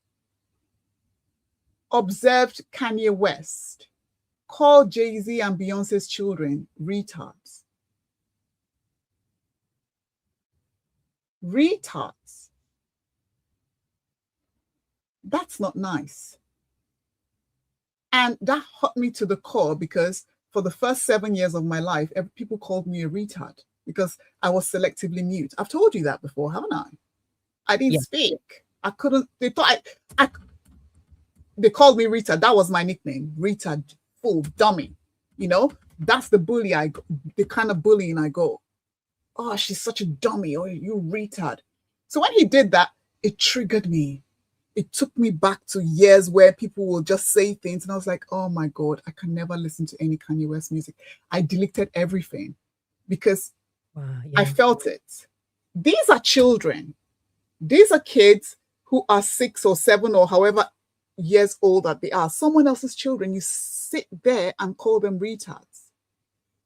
observed Kanye West call Jay-Z and Beyonce's children retards. Retards. That's not nice. And that hurt me to the core because for the first 7 years of my life, people called me a retard because I was selectively mute. I've told you that before, haven't I? I didn't speak. I couldn't. They thought they called me retard. That was my nickname, retard, fool, dummy. That's the bully the kind of bullying I go. Oh, she's such a dummy, or you retard. So when he did that, it triggered me. It took me back to years where people will just say things, and I was like, oh my God, I can never listen to any Kanye West music. I deleted everything because I felt it. These are children. These are kids who are 6 or 7 or however years old that they are. Someone else's children. You sit there and call them retards.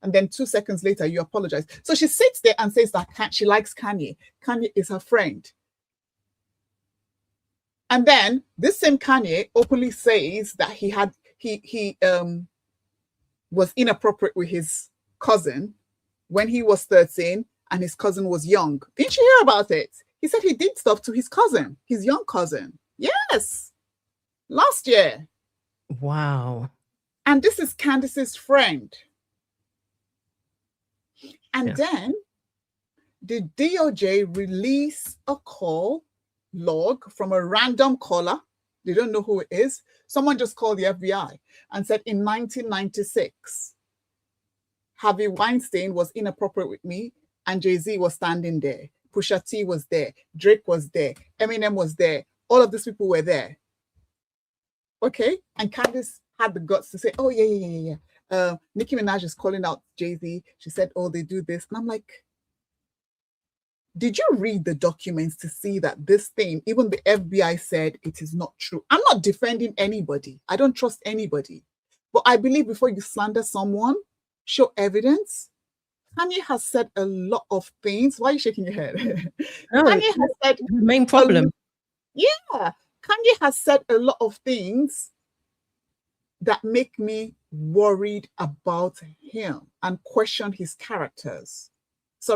And then 2 seconds later, you apologize. So she sits there and says that she likes Kanye. Kanye is her friend. And then this same Kanye openly says that he was inappropriate with his cousin when he was 13 and his cousin was young. Didn't you hear about it? He said he did stuff to his cousin, his young cousin. Yes. Last year. Wow. And this is Candace's friend. And then the DOJ release a call log from a random caller. They don't know who it is. Someone just called the FBI and said in 1996, Harvey Weinstein was inappropriate with me and Jay-Z was standing there. Pusha T was there. Drake was there. Eminem was there. All of these people were there. Okay. And Candace had the guts to say, oh, yeah. Nicki Minaj is calling out Jay-Z. She said, oh, they do this. And I'm like, Did you read the documents to see that this thing, even the FBI said it is not true? I'm not defending anybody. I don't trust anybody. But I believe before you slander someone, show evidence. Kanye has said a lot of things. Why are you shaking your head? No, Kanye has said the main problem. Yeah. Kanye has said a lot of things that make me worried about him and question his character. So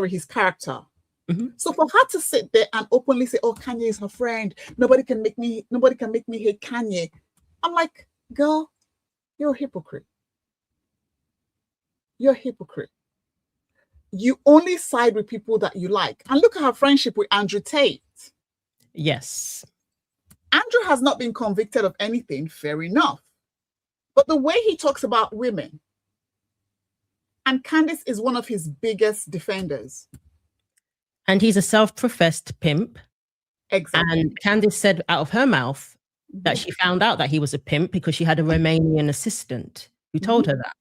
for her to sit there and openly say, "Oh, Kanye is her friend. Nobody can make me hate Kanye." I'm like, girl, you're a hypocrite. You're a hypocrite. You only side with people that you like. And look at her friendship with Andrew Tate. Yes. Andrew has not been convicted of anything, fair enough. But the way he talks about women, and Candace is one of his biggest defenders. And he's a self-professed pimp. Exactly. And Candace said out of her mouth that she found out that he was a pimp because she had a Romanian assistant who told her that.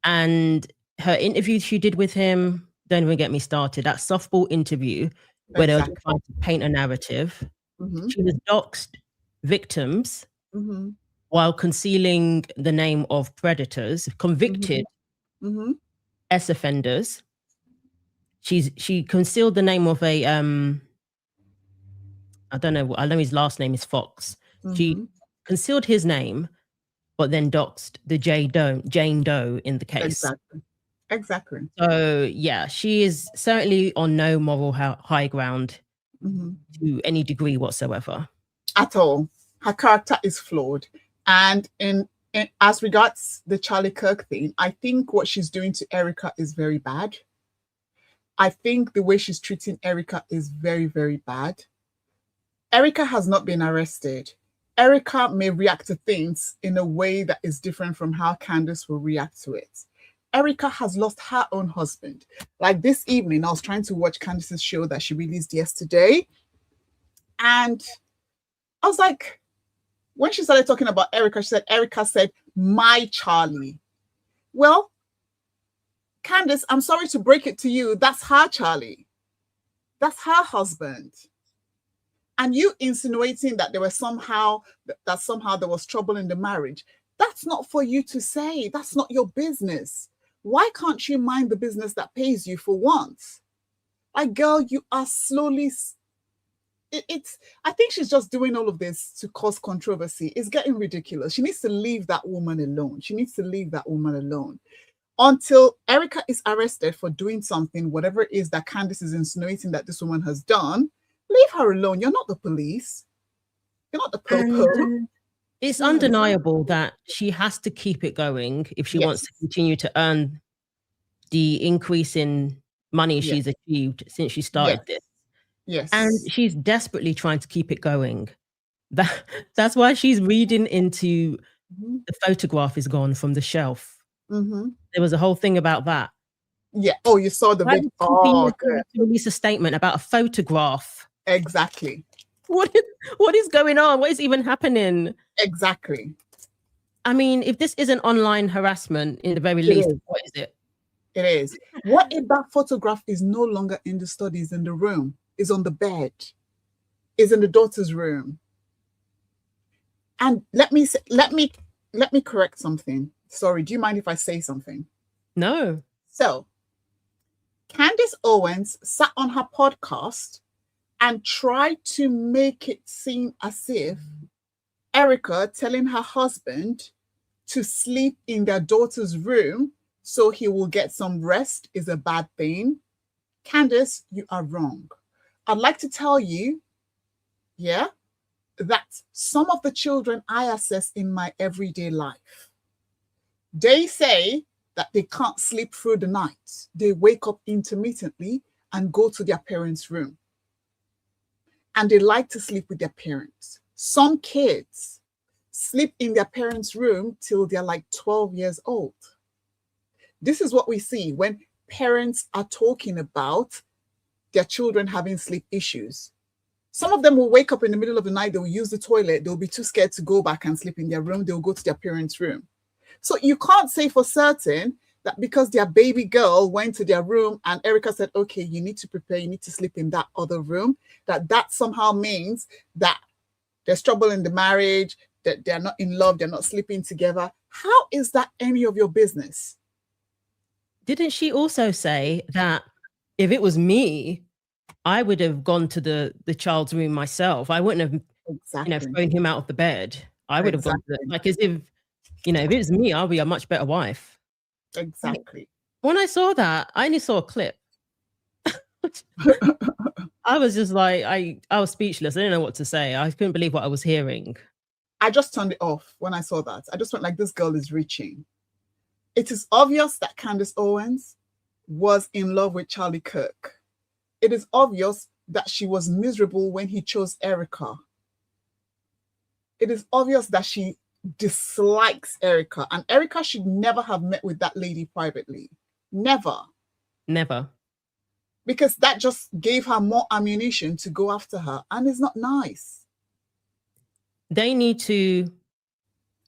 And her interview she did with him, don't even get me started, that softball interview where they were trying to paint a narrative. She was doxed victims while concealing the name of predators, convicted ex-offenders. She concealed the name of a I know his last name is Fox. She concealed his name, but then doxed the Jane Doe in the case. Exactly. So yeah, she is certainly on no moral high ground to any degree whatsoever. At all. Her character is flawed. And in as regards the Charlie Kirk thing, I think what she's doing to Erica is very bad. I think the way she's treating Erica is very, very bad. Erica has not been arrested. Erica may react to things in a way that is different from how Candace will react to it. Erica has lost her own husband. Like this evening, I was trying to watch Candace's show that she released yesterday. And I was like, when she started talking about Erica, she said, Erica said, "My Charlie." Well, Candace, I'm sorry to break it to you. That's her Charlie. That's her husband. And you insinuating that there was somehow there was trouble in the marriage. That's not for you to say. That's not your business. Why can't you mind the business that pays you for once? Like, girl, you are slowly. I think she's just doing all of this to cause controversy. It's getting ridiculous. She needs to leave that woman alone. She needs to leave that woman alone. Until Erica is arrested for doing something, whatever it is that Candace is insinuating that this woman has done, leave her alone. You're not the police. You're not the popo. It's undeniable that she has to keep it going if she wants to continue to earn the increase in money she's achieved since she started this. Yes. And she's desperately trying to keep it going. That's why she's reading into the photograph is gone from the shelf. There was a whole thing about that. Yeah. Oh, you saw the video. Oh, good. To release a statement about a photograph. Exactly. What is going on? What is even happening? Exactly. I mean, if this isn't online harassment, in the very least, what is it? It is. What if that photograph is no longer in the studies, in the room, is on the bed, is in the daughter's room? And let me correct something. Sorry, do you mind if I say something? No. So, Candace Owens sat on her podcast and tried to make it seem as if Erica telling her husband to sleep in their daughter's room so he will get some rest is a bad thing. Candace, you are wrong. I'd like to tell you, that some of the children I assess in my everyday life, they say that they can't sleep through the night. They wake up intermittently and go to their parents' room. And they like to sleep with their parents. Some kids sleep in their parents' room till they're like 12 years old. This is what we see when parents are talking about their children having sleep issues. Some of them will wake up in the middle of the night, they'll use the toilet, they'll be too scared to go back and sleep in their room, they'll go to their parents' room. So you can't say for certain that because their baby girl went to their room and Erica said, okay, you need to prepare, you need to sleep in that other room, that somehow means that there's trouble in the marriage, that they're not in love, they're not sleeping together. How is that any of your business? Didn't she also say that if it was me, I would have gone to the child's room myself? I wouldn't have, thrown him out of the bed. I would have gone to like, as if, if it was me, I'll be a much better wife. Exactly. When I saw that, I only saw a clip. I was just like, I was speechless. I didn't know what to say. I couldn't believe what I was hearing. I just turned it off when I saw that. I just went like, this girl is reaching. It is obvious that Candace Owens was in love with Charlie Kirk. It is obvious that she was miserable when he chose Erica. It is obvious that she dislikes Erica, and Erica should never have met with that lady privately. Never. Never. Because that just gave her more ammunition to go after her, and it's not nice. They need to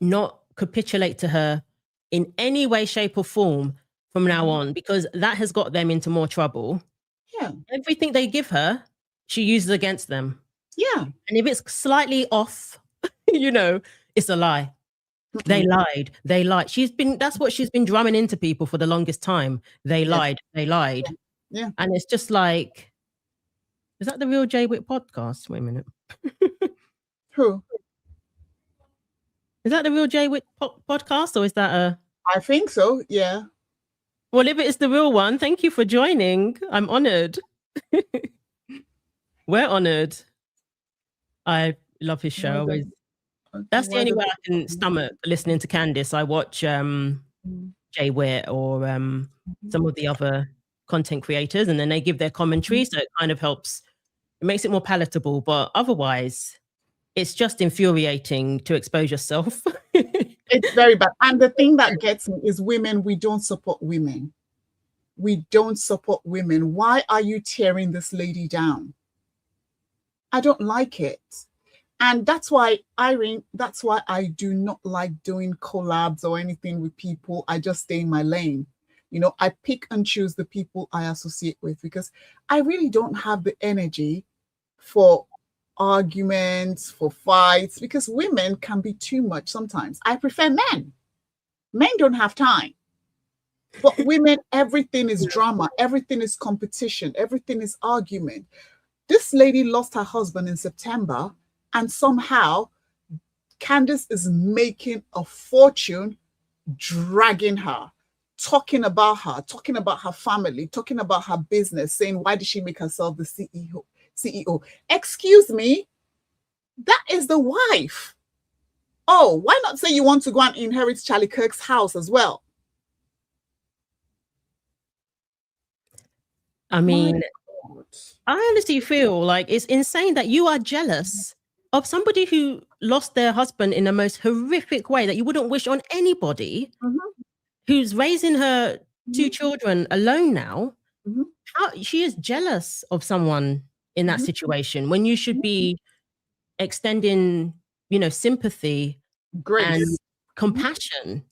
not capitulate to her in any way, shape, or form from now on, because that has got them into more trouble. Yeah. Everything they give her, she uses against them. Yeah. And if it's slightly off, it's a lie. They lied. They lied. That's what she's been drumming into people for the longest time. They lied. They lied. Yeah. And it's just like, is that the Real Jay Witt podcast? Wait a minute. Who? Is that the Real Jay Witt podcast, or is that I think so, yeah. Well, if it is the real one, thank you for joining. I'm honored. We're honored. I love his show. Always. That's the only way I can stomach listening to Candace. I watch Jay Witt or some of the other content creators, and then they give their commentary, so it kind of helps. It makes it more palatable, but otherwise, it's just infuriating to expose yourself. It's very bad. And the thing that gets me is women, we don't support women. We don't support women. Why are you tearing this lady down? I don't like it. And that's why, Irene, that's why I do not like doing collabs or anything with people. I just stay in my lane. I pick and choose the people I associate with, because I really don't have the energy for arguments, for fights, because women can be too much sometimes. I prefer men. Men don't have time. But women, everything is drama, everything is competition, everything is argument. This lady lost her husband in September, and somehow Candace is making a fortune dragging her, talking about her family, talking about her business, saying, why did she make herself the CEO? Excuse me, that is the wife. Oh, why not say you want to go and inherit Charlie Kirk's house as well? I mean, I honestly feel like it's insane that you are jealous of somebody who lost their husband in the most horrific way that you wouldn't wish on anybody, who's raising her two children alone now. How she is jealous of someone in that situation when you should be extending, sympathy, grace, and compassion.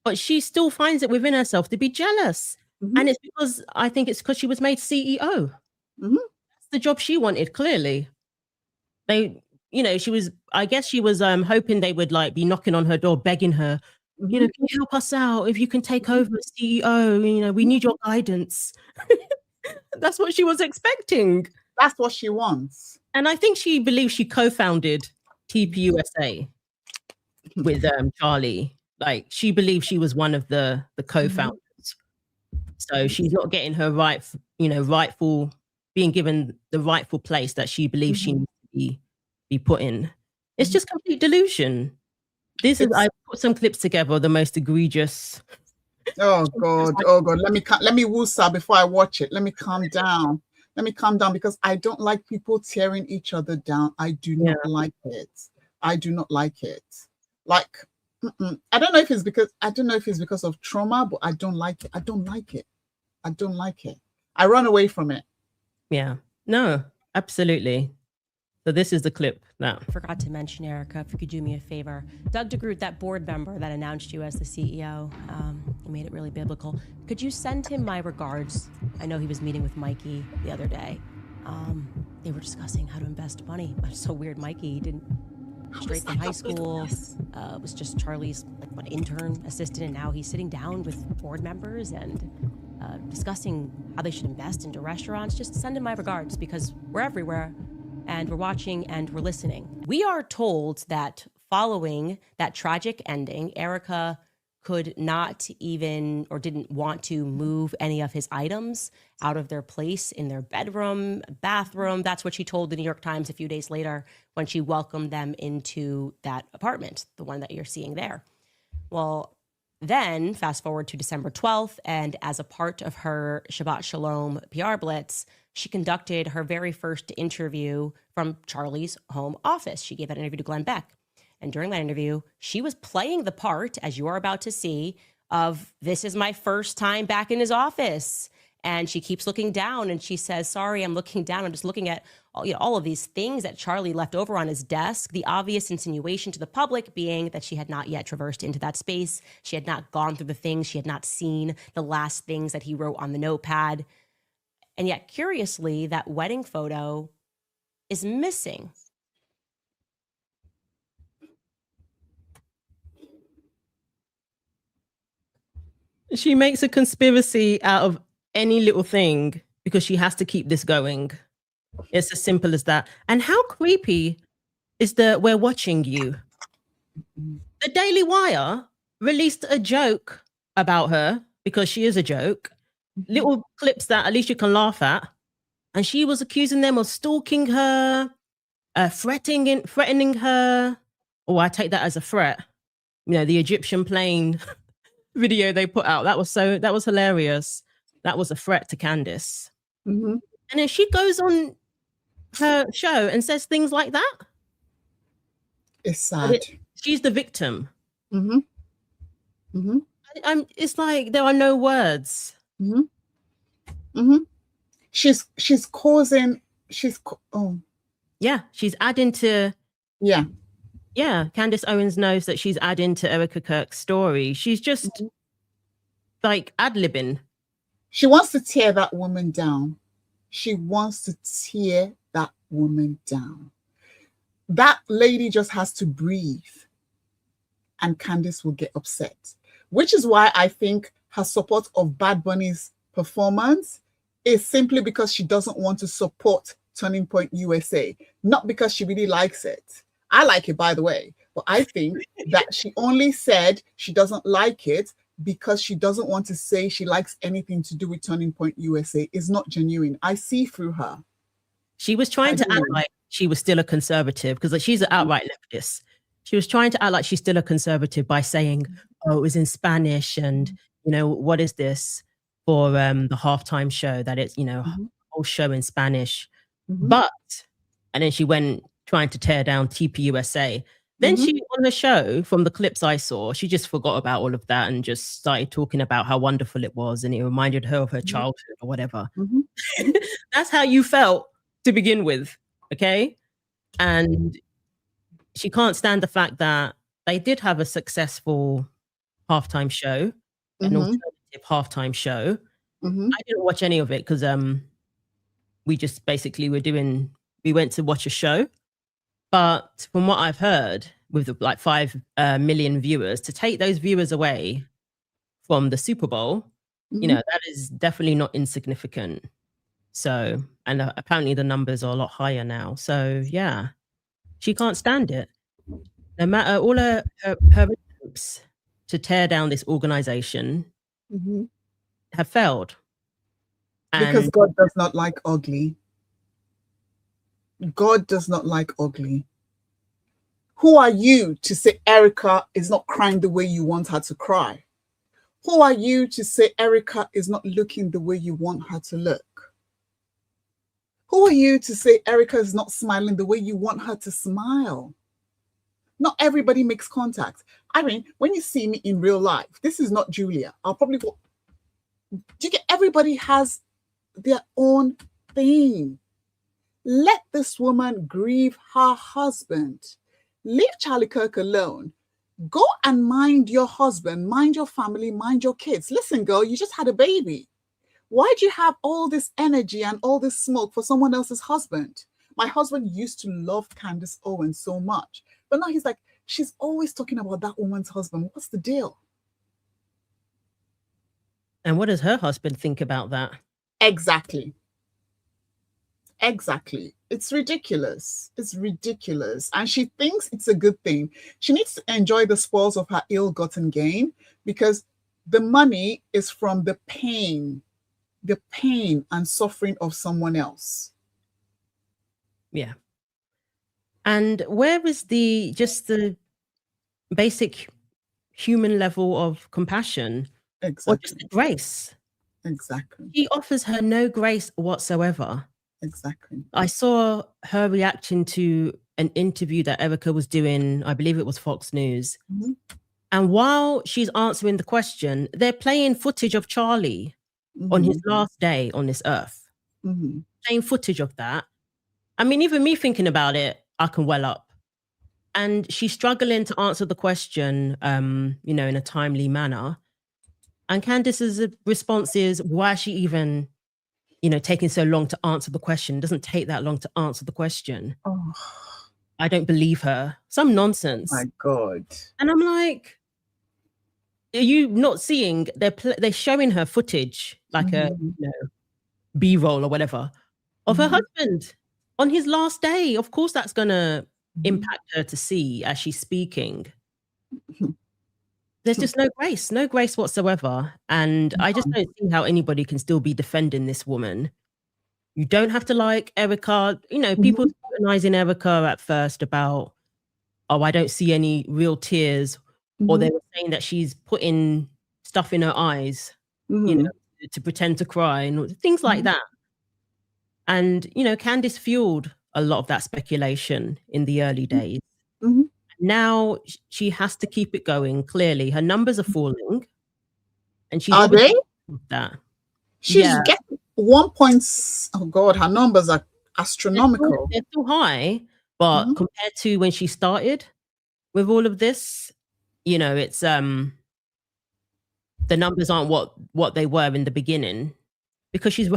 But she still finds it within herself to be jealous. And it's because I think it's because she was made CEO. That's the job she wanted, clearly. I guess she was hoping they would be knocking on her door, begging her, can you help us out? If you can take over as CEO, we need your guidance. That's what she was expecting. That's what she wants. And I think she believes she co-founded TPUSA with Charlie. Like, she believes she was one of the co-founders. So she's not getting her being given the rightful place that she believes she needs to be put in. It's just complete delusion. I put some clips together, the most egregious. Oh God. Let me woosah before I watch it. Let me calm down. Because I don't like people tearing each other down. I do not like it. I do not like it. I don't know if it's because of trauma, but I don't like it. I don't like it. I run away from it. Yeah. No, absolutely. So this is the clip now. Forgot to mention, Erica, if you could do me a favor. Doug DeGroot, that board member that announced you as the CEO, made it really biblical. Could you send him my regards? I know he was meeting with Mikey the other day. They were discussing how to invest money. It's so weird, Mikey didn't straight from high school, was just Charlie's intern assistant, and now he's sitting down with board members and discussing how they should invest into restaurants. Just send him my regards, because we're everywhere and we're watching and we're listening. We are told that following that tragic ending, Erica could not even, or didn't want to move any of his items out of their place in their bedroom, bathroom. That's what she told the New York Times a few days later when she welcomed them into that apartment, the one that you're seeing there. Well, then fast forward to December 12th, and as a part of her Shabbat Shalom PR blitz, she conducted her very first interview from Charlie's home office. She gave that interview to Glenn Beck. And during that interview, she was playing the part, as you are about to see, of this is my first time back in his office. And she keeps looking down and she says, sorry, I'm looking down. I'm just looking at all of these things that Charlie left over on his desk. The obvious insinuation to the public being that she had not yet traversed into that space. She had not gone through the things. She had not seen the last things that he wrote on the notepad. And yet, curiously, that wedding photo is missing. She makes a conspiracy out of any little thing because she has to keep this going. It's as simple as that. And how creepy is the "we're watching you"? The Daily Wire released a joke about her because she is a joke. Little clips that at least you can laugh at. And she was accusing them of stalking her, threatening her. Oh, I take that as a threat. You know, the Egyptian plane video they put out, that was hilarious. That was a threat to Candace. And then she goes on her show and says things like that. It's sad. She's the victim. It's like there are no words. She's adding to Candace Owens knows that she's adding to Erica Kirk's story. She's just like ad-libbing. She wants to tear that woman down. She wants to tear that woman down. That lady just has to breathe and Candace will get upset, which is why I think her support of Bad Bunny's performance is simply because she doesn't want to support Turning Point USA, not because she really likes it. I like it, by the way, but I think that she only said she doesn't like it because she doesn't want to say she likes anything to do with Turning Point USA. Is not genuine. I see through her. She was trying to act like she was still a conservative because she's an outright leftist. She was trying to act like she's still a conservative by saying, oh, it was in Spanish and, you know, what is this for the halftime show that it's, you know, whole show in Spanish. But, and then she went trying to tear down TPUSA. Then she, on the show, from the clips I saw, she just forgot about all of that and just started talking about how wonderful it was and it reminded her of her childhood or whatever. That's how you felt to begin with, okay? And she can't stand the fact that they did have a successful halftime show, an alternative halftime show. I didn't watch any of it because we just basically we went to watch a show. But from what I've heard, with like 5 million viewers, to take those viewers away from the Super Bowl, you know, that is definitely not insignificant. So, and apparently the numbers are a lot higher now. So, yeah, she can't stand it. No matter all her attempts to tear down this organization have failed. Because God does not like ugly. God does not like ugly. Who are you to say Erica is not crying the way you want her to cry? Who are you to say Erica is not looking the way you want her to look? Who are you to say Erica is not smiling the way you want her to smile? Not everybody makes contact. I mean, when you see me in real life, this is not Julia. I'll probably go, everybody has their own thing. Let this woman grieve her husband. Leave Charlie Kirk alone. Go and mind your husband, mind your family, mind your kids. Listen, girl, you just had a baby. Why do you have all this energy and all this smoke for someone else's husband? My husband used to love Candace Owens so much, but now he's like, she's always talking about that woman's husband. What's the deal? And what does her husband think about that? Exactly. Exactly. It's ridiculous. It's ridiculous. And she thinks it's a good thing. She needs to enjoy the spoils of her ill-gotten gain, because the money is from the pain and suffering of someone else. Yeah. And where is just the basic human level of compassion? Exactly. Or just the grace? Exactly. He offers her no grace whatsoever. Exactly. I saw her reaction to an interview that Erica was doing, I believe it was Fox News. Mm-hmm. And while she's answering the question, they're playing footage of Charlie on his last day on this earth. Playing footage of that. I mean, even me thinking about it, I can well up. And she's struggling to answer the question, in a timely manner. And Candace's response is, why is she even, taking so long to answer the question? It doesn't take that long to answer the question. Oh. I don't believe her. Some nonsense. My God. And I'm like, are you not seeing? They're showing her footage, like a B-roll or whatever, of her husband on his last day. Of course, that's going to impact her to see as she's speaking. There's just no grace whatsoever. And I just don't see how anybody can still be defending this woman. You don't have to like Erica. People scrutinizing Erica at first about, oh, I don't see any real tears. Or they were saying that she's putting stuff in her eyes, to pretend to cry and things like that. And, Candace fueled a lot of that speculation in the early days. Now she has to keep it going. Clearly, her numbers are falling. And she's are they? That. She's getting 1 point. Oh God, her numbers are astronomical. They're still high, but compared to when she started with all of this, it's the numbers aren't what they were in the beginning, because she's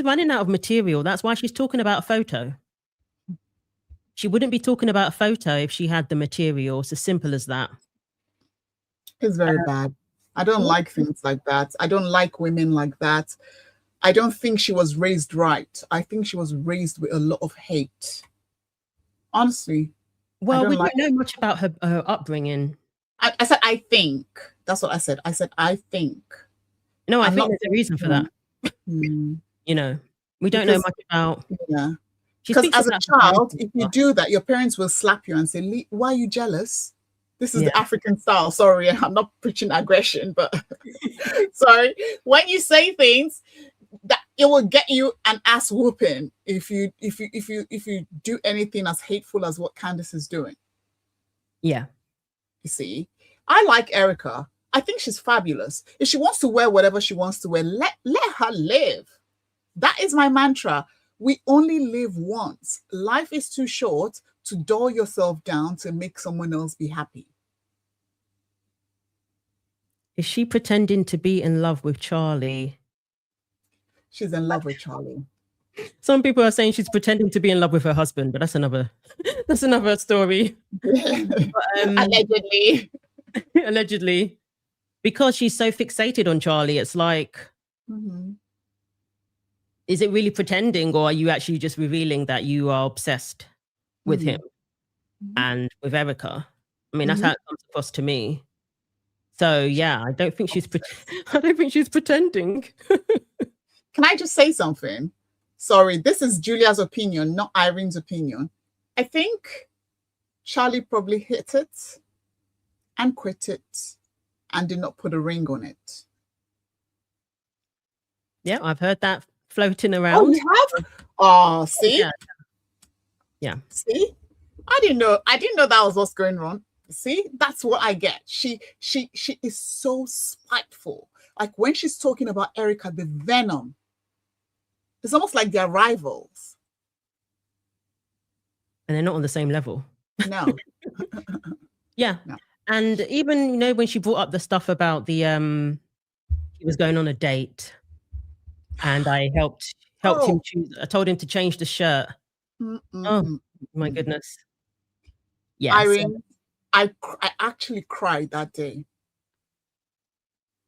running out of material. That's why she's talking about a photo. She wouldn't be talking about a photo if she had the material. It's as simple as that. It's very bad. I don't like things like that. I don't like women like that. I don't think she was raised right. I think she was raised with a lot of hate. Honestly. Well, we don't know much about her upbringing. I said, I think. That's what I said. I said, I think. No, I think there's a reason for that. We don't know much about. Yeah. Because as a child, if you do that, your parents will slap you and say, why are you jealous? This is the African style. Sorry, I'm not preaching aggression, but sorry. When you say things, that it will get you an ass whooping if you do anything as hateful as what Candace is doing. Yeah. You see, I like Erica. I think she's fabulous. If she wants to wear whatever she wants to wear, let her live. That is my mantra. We only live once. Life is too short to dull yourself down to make someone else be happy. Is she pretending to be in love with Charlie? She's in love with Charlie. Some people are saying she's pretending to be in love with her husband, but that's another story. Allegedly. Allegedly. Because she's so fixated on Charlie, it's like, is it really pretending, or are you actually just revealing that you are obsessed with him and with Erica? I mean, that's how it comes across to me. So yeah, I don't think she's pretending. Can I just say something? Sorry, this is Julia's opinion, not Irene's opinion. I think Charlie probably hit it and quit it and did not put a ring on it. Yeah, I've heard that floating around. Oh, you have? Oh, see? Yeah. See? I didn't know that was what's going on. See? That's what I get. She is so spiteful. Like when she's talking about Erica, the venom. It's almost like they're rivals. and they're not on the same level. No. Yeah. No. And even, you know, when she brought up the stuff about the he was going on a date, and I helped him choose. I told him to change the shirt. Oh my goodness. Yes. Irene, I actually cried that day.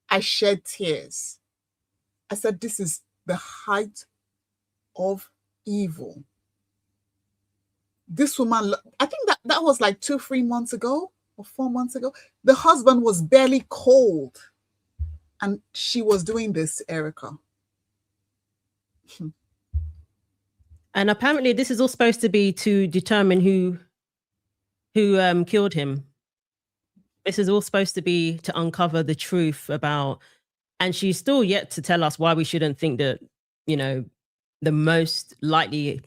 I shed tears. I said, this is the height of evil. This woman, I think that was like 2-3 months ago or 4 months ago. The husband was barely cold, and she was doing this to Erica. And apparently this is all supposed to be to determine who killed him. This is all supposed to be to uncover the truth about, and she's still yet to tell us why we shouldn't think that, you know, the most likely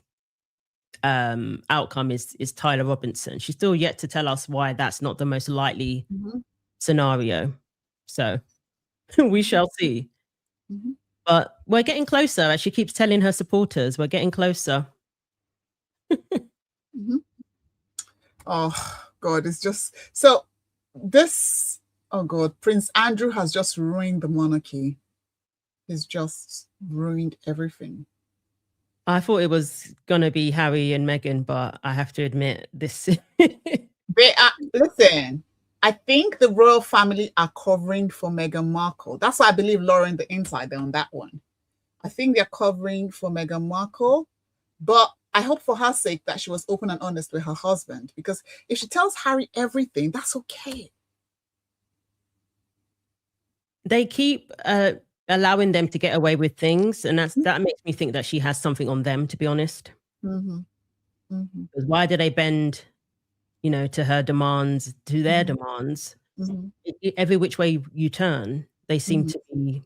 outcome is Tyler Robinson. She's still yet to tell us why that's not the most likely scenario. So we shall see. But we're getting closer, as she keeps telling her supporters. We're getting closer. Oh God, it's just so this. Oh God, Prince Andrew has just ruined the monarchy. He's just ruined everything. I thought it was gonna be Harry and Meghan, but I have to admit this. They are. Listen, I think the royal family are covering for Meghan Markle. That's why I believe Lauren the insider on that one. I think they're covering for Meghan Markle, but I hope for her sake that she was open and honest with her husband, because if she tells Harry everything, that's okay. They keep allowing them to get away with things, and that makes me think that she has something on them, to be honest. Because why do they bend, you know, to her demands, to their demands? Every which way you turn, they seem to be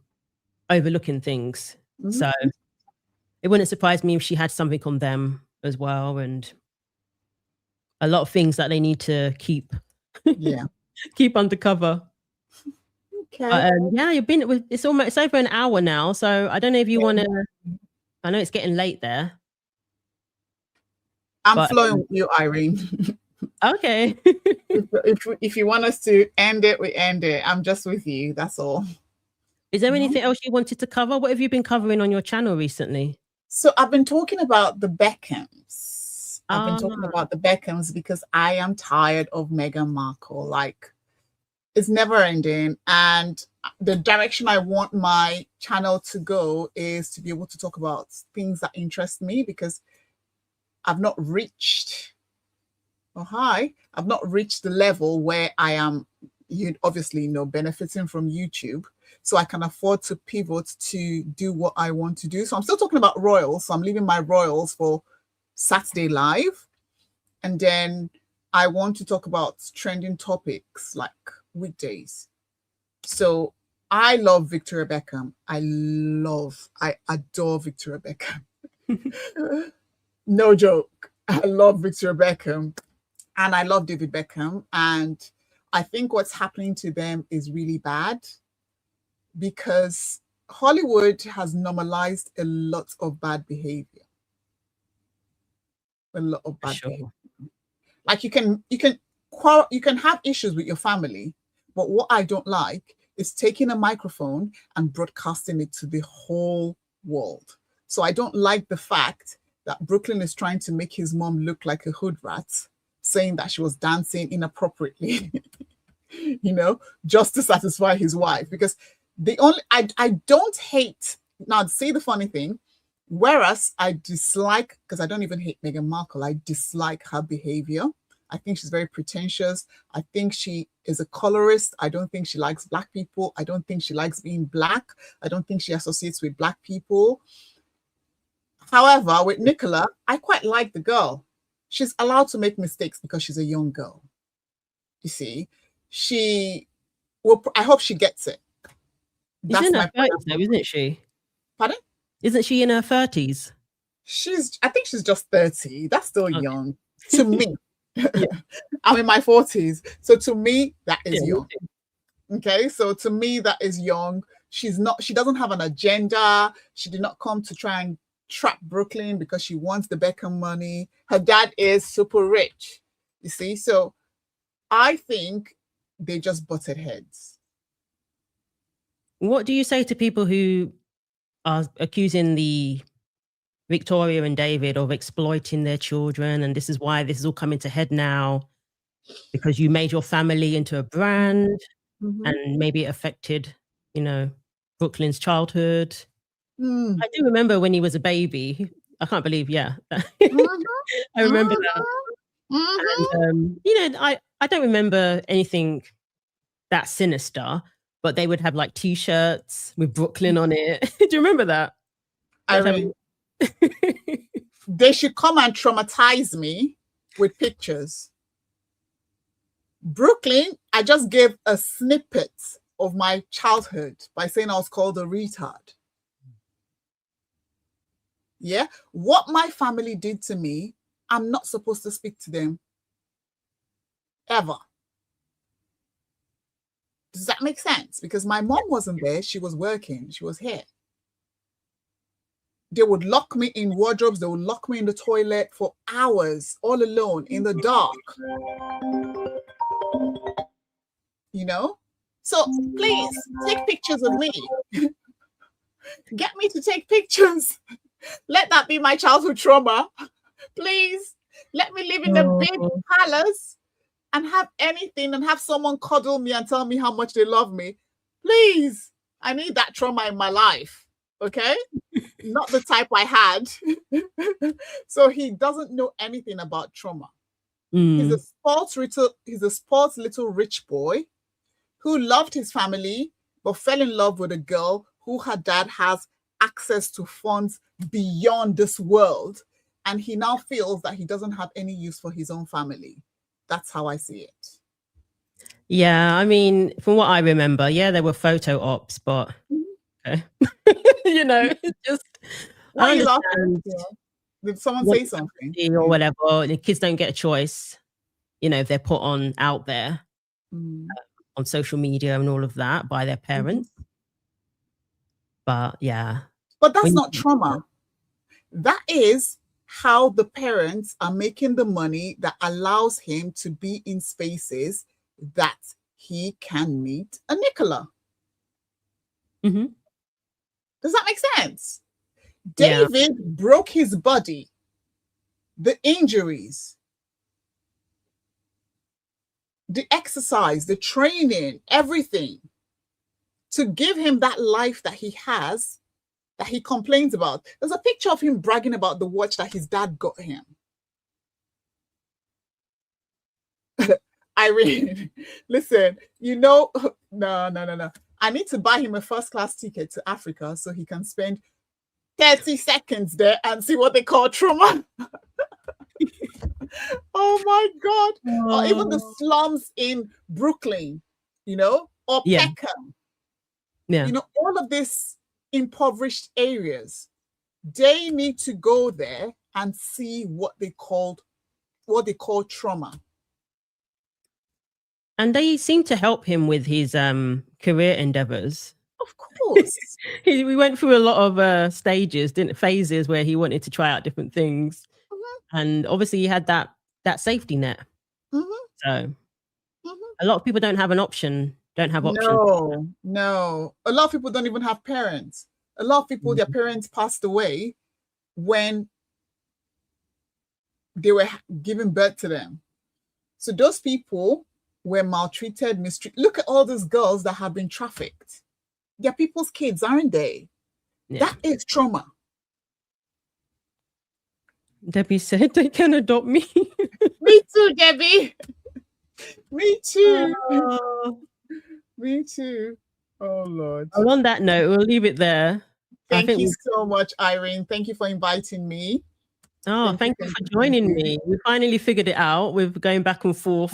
overlooking things. So it wouldn't surprise me if she had something on them as well, and a lot of things that they need to keep keep undercover. Okay. Yeah, you've been with it's over an hour now, so I don't know if you want to. I know it's getting late there. I'm flowing with you, Irene. Okay. if you want us to end it, we end it. I'm just with you. That's all. Is there anything else you wanted to cover? What have you been covering on your channel recently? So I've been talking about the Beckhams. I've been talking about the Beckhams because I am tired of Meghan Markle. Like, it's never ending. And the direction I want my channel to go is to be able to talk about things that interest me, because I've not reached, I've not reached the level where I am, obviously, benefiting from YouTube. So I can afford to pivot to do what I want to do. So I'm still talking about royals. So I'm leaving my royals for Saturday Live. And then I want to talk about trending topics like weekdays. So I love Victoria Beckham. I adore Victoria Beckham. No joke. I love Victoria Beckham. And I love David Beckham. And I think what's happening to them is really bad, because Hollywood has normalized a lot of bad behavior. A lot of bad behavior. Like you can have issues with your family, but what I don't like is taking a microphone and broadcasting it to the whole world. So I don't like the fact that Brooklyn is trying to make his mom look like a hood rat, saying that she was dancing inappropriately, just to satisfy his wife. Because I don't hate, now see the funny thing, whereas I dislike, because I don't even hate Meghan Markle, I dislike her behavior. I think she's very pretentious. I think she is a colorist. I don't think she likes Black people. I don't think she likes being Black. I don't think she associates with Black people. However, with Nicola, I quite like the girl. She's allowed to make mistakes because she's a young girl. You see, I hope she gets it. She's in her 30s though, isn't she? Pardon? Isn't she in her 30s? I think she's just 30. That's still young to me. I'm in my 40s. So to me, that is young. Okay. So to me, that is young. She doesn't have an agenda. She did not come to try and trap Brooklyn because she wants the Beckham money. Her dad is super rich, you see. So I think they just butted heads. What do you say to people who are accusing the Victoria and David of exploiting their children, and this is why this is all coming to head now, because you made your family into a brand, and maybe it affected, you know, Brooklyn's childhood? I do remember when he was a baby. I can't believe, yeah. I remember that. And, you know, I don't remember anything that sinister, but they would have like T-shirts with Brooklyn on it. Do you remember that? They should come and traumatize me with pictures. Brooklyn, I just gave a snippet of my childhood by saying I was called a retard. Yeah, what my family did to me, I'm not supposed to speak to them ever. Does that make sense? Because my mom wasn't there. She was working. She was here. They would lock me in wardrobes. They would lock me in the toilet for hours, all alone in the dark. You know? So please take pictures of me. Get me to take pictures. Let that be my childhood trauma. Please let me live in a big palace and have anything and have someone cuddle me and tell me how much they love me. Please. I need that trauma in my life. Okay? Not the type I had. So he doesn't know anything about trauma. He's a sports little rich boy who loved his family but fell in love with a girl who her dad has access to funds beyond this world, and he now feels that he doesn't have any use for his own family. That's how I see it. Yeah, I mean, from what I remember, yeah, there were photo ops, but okay. You know, it's just why are you laughing? Did someone say something or whatever? The kids don't get a choice, you know, if they're put on out there on social media and all of that by their parents. But yeah, but that's not trauma. That is how the parents are making the money that allows him to be in spaces that he can meet a Nicola. Does that make sense? David broke his body, the injuries, the exercise, the training, everything to give him that life that he has, that he complains about. There's a picture of him bragging about the watch that his dad got him. Irene, listen, you know, no. I need to buy him a first-class ticket to Africa so he can spend 30 seconds there and see what they call trauma. Oh my God. Or even the slums in Brooklyn, you know, or Peckham. Yeah. You know, all of these impoverished areas, they need to go there and see what they call trauma. And they seem to help him with his career endeavors. Of course. We went through a lot of phases where he wanted to try out different things. And obviously he had that option. So a lot of people don't have options. No. A lot of people don't even have parents. A lot of people, their parents passed away when they were giving birth to them. So those people were maltreated, mistreated. Look at all those girls that have been trafficked. They're people's kids, aren't they? Yeah. That is trauma. Debbie said they can adopt me. Me too, Debbie. Me too. Me too. Oh, Lord. Well, on that note, we'll leave it there. Thank you so much, Irene. Thank you for inviting me. Oh, thank you for joining me. We finally figured it out. We're going back and forth.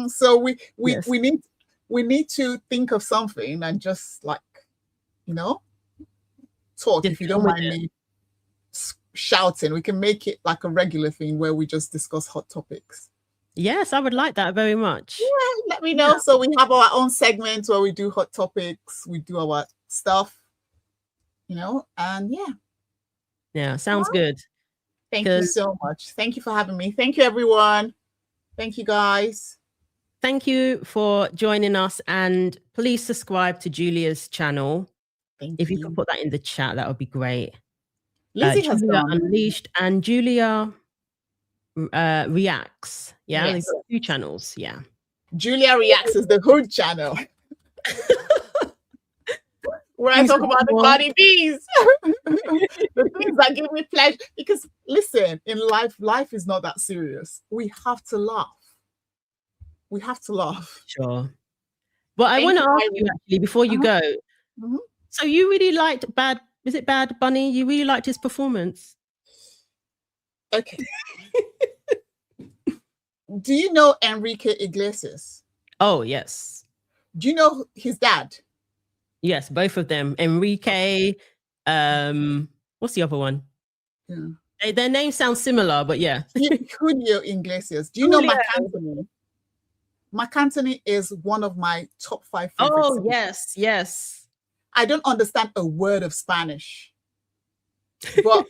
So we need to think of something and just like, you know, talk. If you don't mind me shouting, we can make it like a regular thing where we just discuss hot topics. Yes, I would like that very much. Yeah, let me know. Yeah. So we have our own segments where we do hot topics, we do our stuff, you know, and yeah. Yeah, sounds good. Thank you so much. Thank you for having me. Thank you, everyone. Thank you, guys. Thank you for joining us, and please subscribe to Julia's channel. If you could put that in the chat, that would be great. Lizzie has Julia gone. Unleashed and Julia Reacts. Yeah, Yes. they've got 2 channels. Yeah. Julia Reacts is the hood channel. Where I talk about the body bees. The things that give me pleasure. Because listen, in life is not that serious. We have to laugh. We have to laugh. Sure. But I want to ask you actually before you go. So you really liked Bad Bunny? You really liked his performance? Okay. Do you know Enrique Iglesias? Oh, yes. Do you know his dad? Yes, both of them. Enrique, what's the other one? Yeah. Their names sound similar, but yeah. Julio Iglesias. Do you know Marc Anthony? Marc Anthony is one of my top 5 favorites. Oh, yes, yes. I don't understand a word of Spanish. But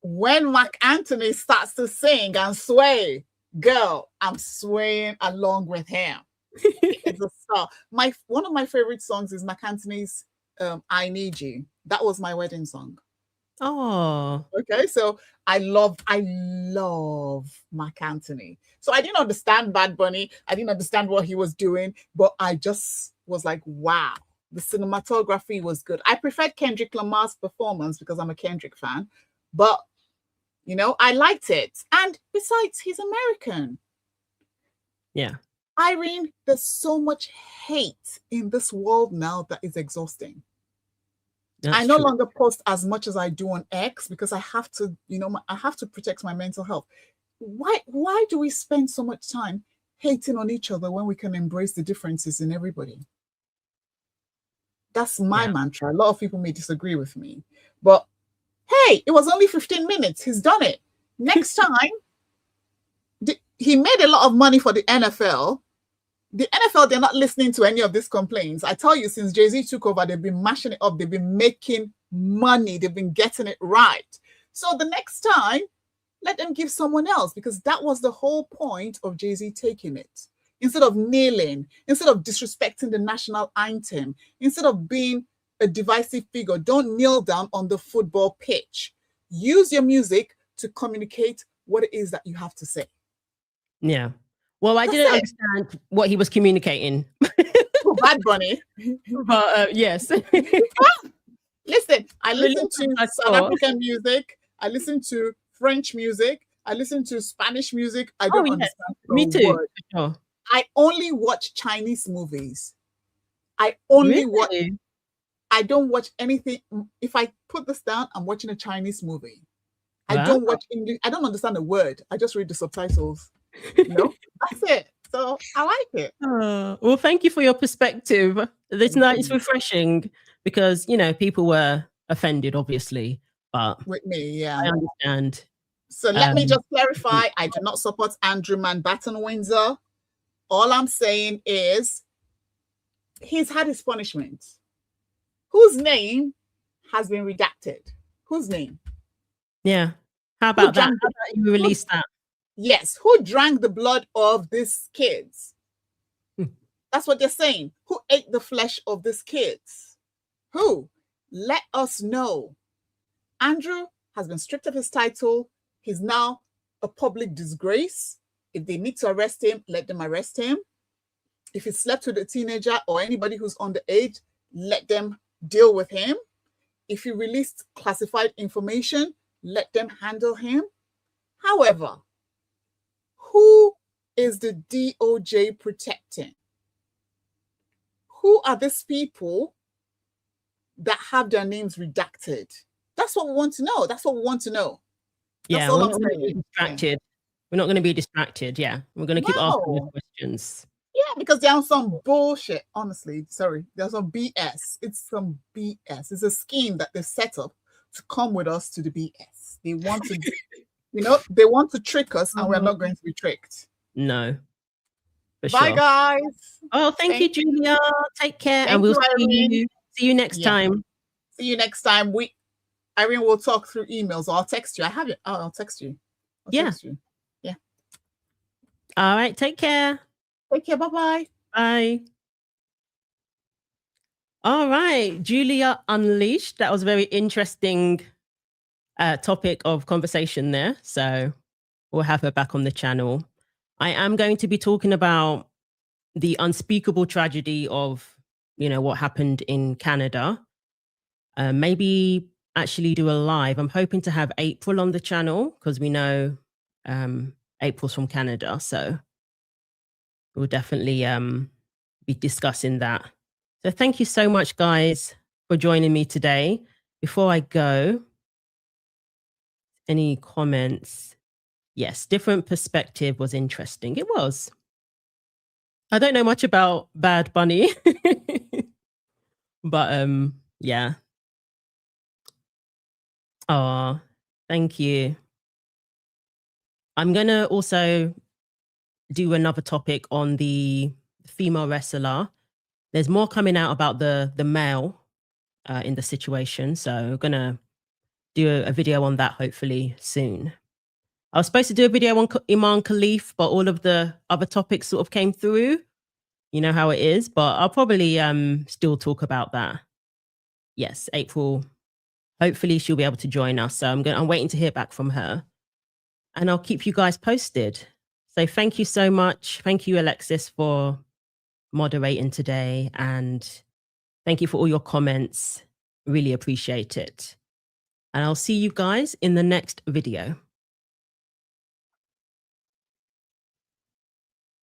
when Marc Anthony starts to sing and sway, girl, I'm swaying along with him. It's a star. One of my favorite songs is Marc Anthony's I Need You. That was my wedding song. Oh. Okay, so I love Marc Anthony. So I didn't understand Bad Bunny. I didn't understand what he was doing, but I just was like, wow, the cinematography was good. I preferred Kendrick Lamar's performance because I'm a Kendrick fan, but you know, I liked it. And besides, he's American. Yeah. Irene, there's so much hate in this world now that is exhausting. I no longer post as much as I do on X because I have to, you know, I have to protect my mental health. Why do we spend so much time hating on each other when we can embrace the differences in everybody? That's my mantra. A lot of people may disagree with me, but hey, it was only 15 minutes. He's done it. Next time, he made a lot of money for the NFL. The NFL, they're not listening to any of these complaints. I tell you, since Jay-Z took over, they've been mashing it up. They've been making money. They've been getting it right. So the next time, let them give someone else, because that was the whole point of Jay-Z taking it. Instead of kneeling, instead of disrespecting the national anthem, instead of being a divisive figure, don't kneel down on the football pitch. Use your music to communicate what it is that you have to say. Yeah. Well, I didn't understand what he was communicating. Bad Bunny. But yes. Listen, I listen to South African music. I listen to French music. I listen to Spanish music. I don't understand. Me too. Sure. I only watch Chinese movies. I only watch. I don't watch anything. If I put this down, I'm watching a Chinese movie. I don't watch English. I don't understand a word. I just read the subtitles. You know, that's it. So I like it. Well, thank you for your perspective. This night is refreshing because, you know, people were offended, obviously, but with me, yeah, I understand. So let me just clarify. I do not support Andrew Mountbatten Windsor. All I'm saying is he's had his punishment. Whose name has been redacted? Whose name? Yeah. How about that? How about you release that? Yes. Who drank the blood of these kids? That's what they're saying. Who ate the flesh of these kids? Who? Let us know. Andrew has been stripped of his title. He's now a public disgrace. If they need to arrest him, let them arrest him. If he slept with a teenager or anybody who's underage, let them deal with him. If he released classified information, let them handle him. However, who is the DOJ protecting? Who are these people that have their names redacted? That's what we want to know. That's what we want to know. That's all I'm saying. Distracted. We're not going to be distracted. Yeah. We're going to keep asking the questions. Yeah, because they're on some bullshit. Honestly, sorry. There's some BS. It's some BS. It's a scheme that they set up to come with us to the BS. They want to, you know, they want to trick us, and we're not going to be tricked. No. Bye, guys. Oh, thank you, Julia. Take care, and we'll see you next time. See you next time. Irene will talk through emails, or I'll text you. I have it. Oh, I'll text you. Text you. Yeah. All right. Take care. Take care. Bye-bye. Bye. All right. Julia Unleashed. That was a very interesting topic of conversation there. So we'll have her back on the channel. I am going to be talking about the unspeakable tragedy of, what happened in Canada. Maybe actually do a live. I'm hoping to have April on the channel because we know April's from Canada. So we'll definitely be discussing that. So thank you so much, guys, for joining me today. Before I go, any comments? Yes, different perspective was interesting. It was. I don't know much about Bad Bunny, but yeah. Oh, thank you. I'm gonna also do another topic on the female wrestler. There's more coming out about the male in the situation, so I'm gonna do a video on that hopefully soon. I was supposed to do a video on Iman Khalif, but all of the other topics sort of came through. You know how it is, but I'll probably still talk about that. Yes, April. Hopefully she'll be able to join us. So I'm waiting to hear back from her, and I'll keep you guys posted. So thank you so much. Thank you, Alexis, for moderating today, and thank you for all your comments. Really appreciate it. And I'll see you guys in the next video.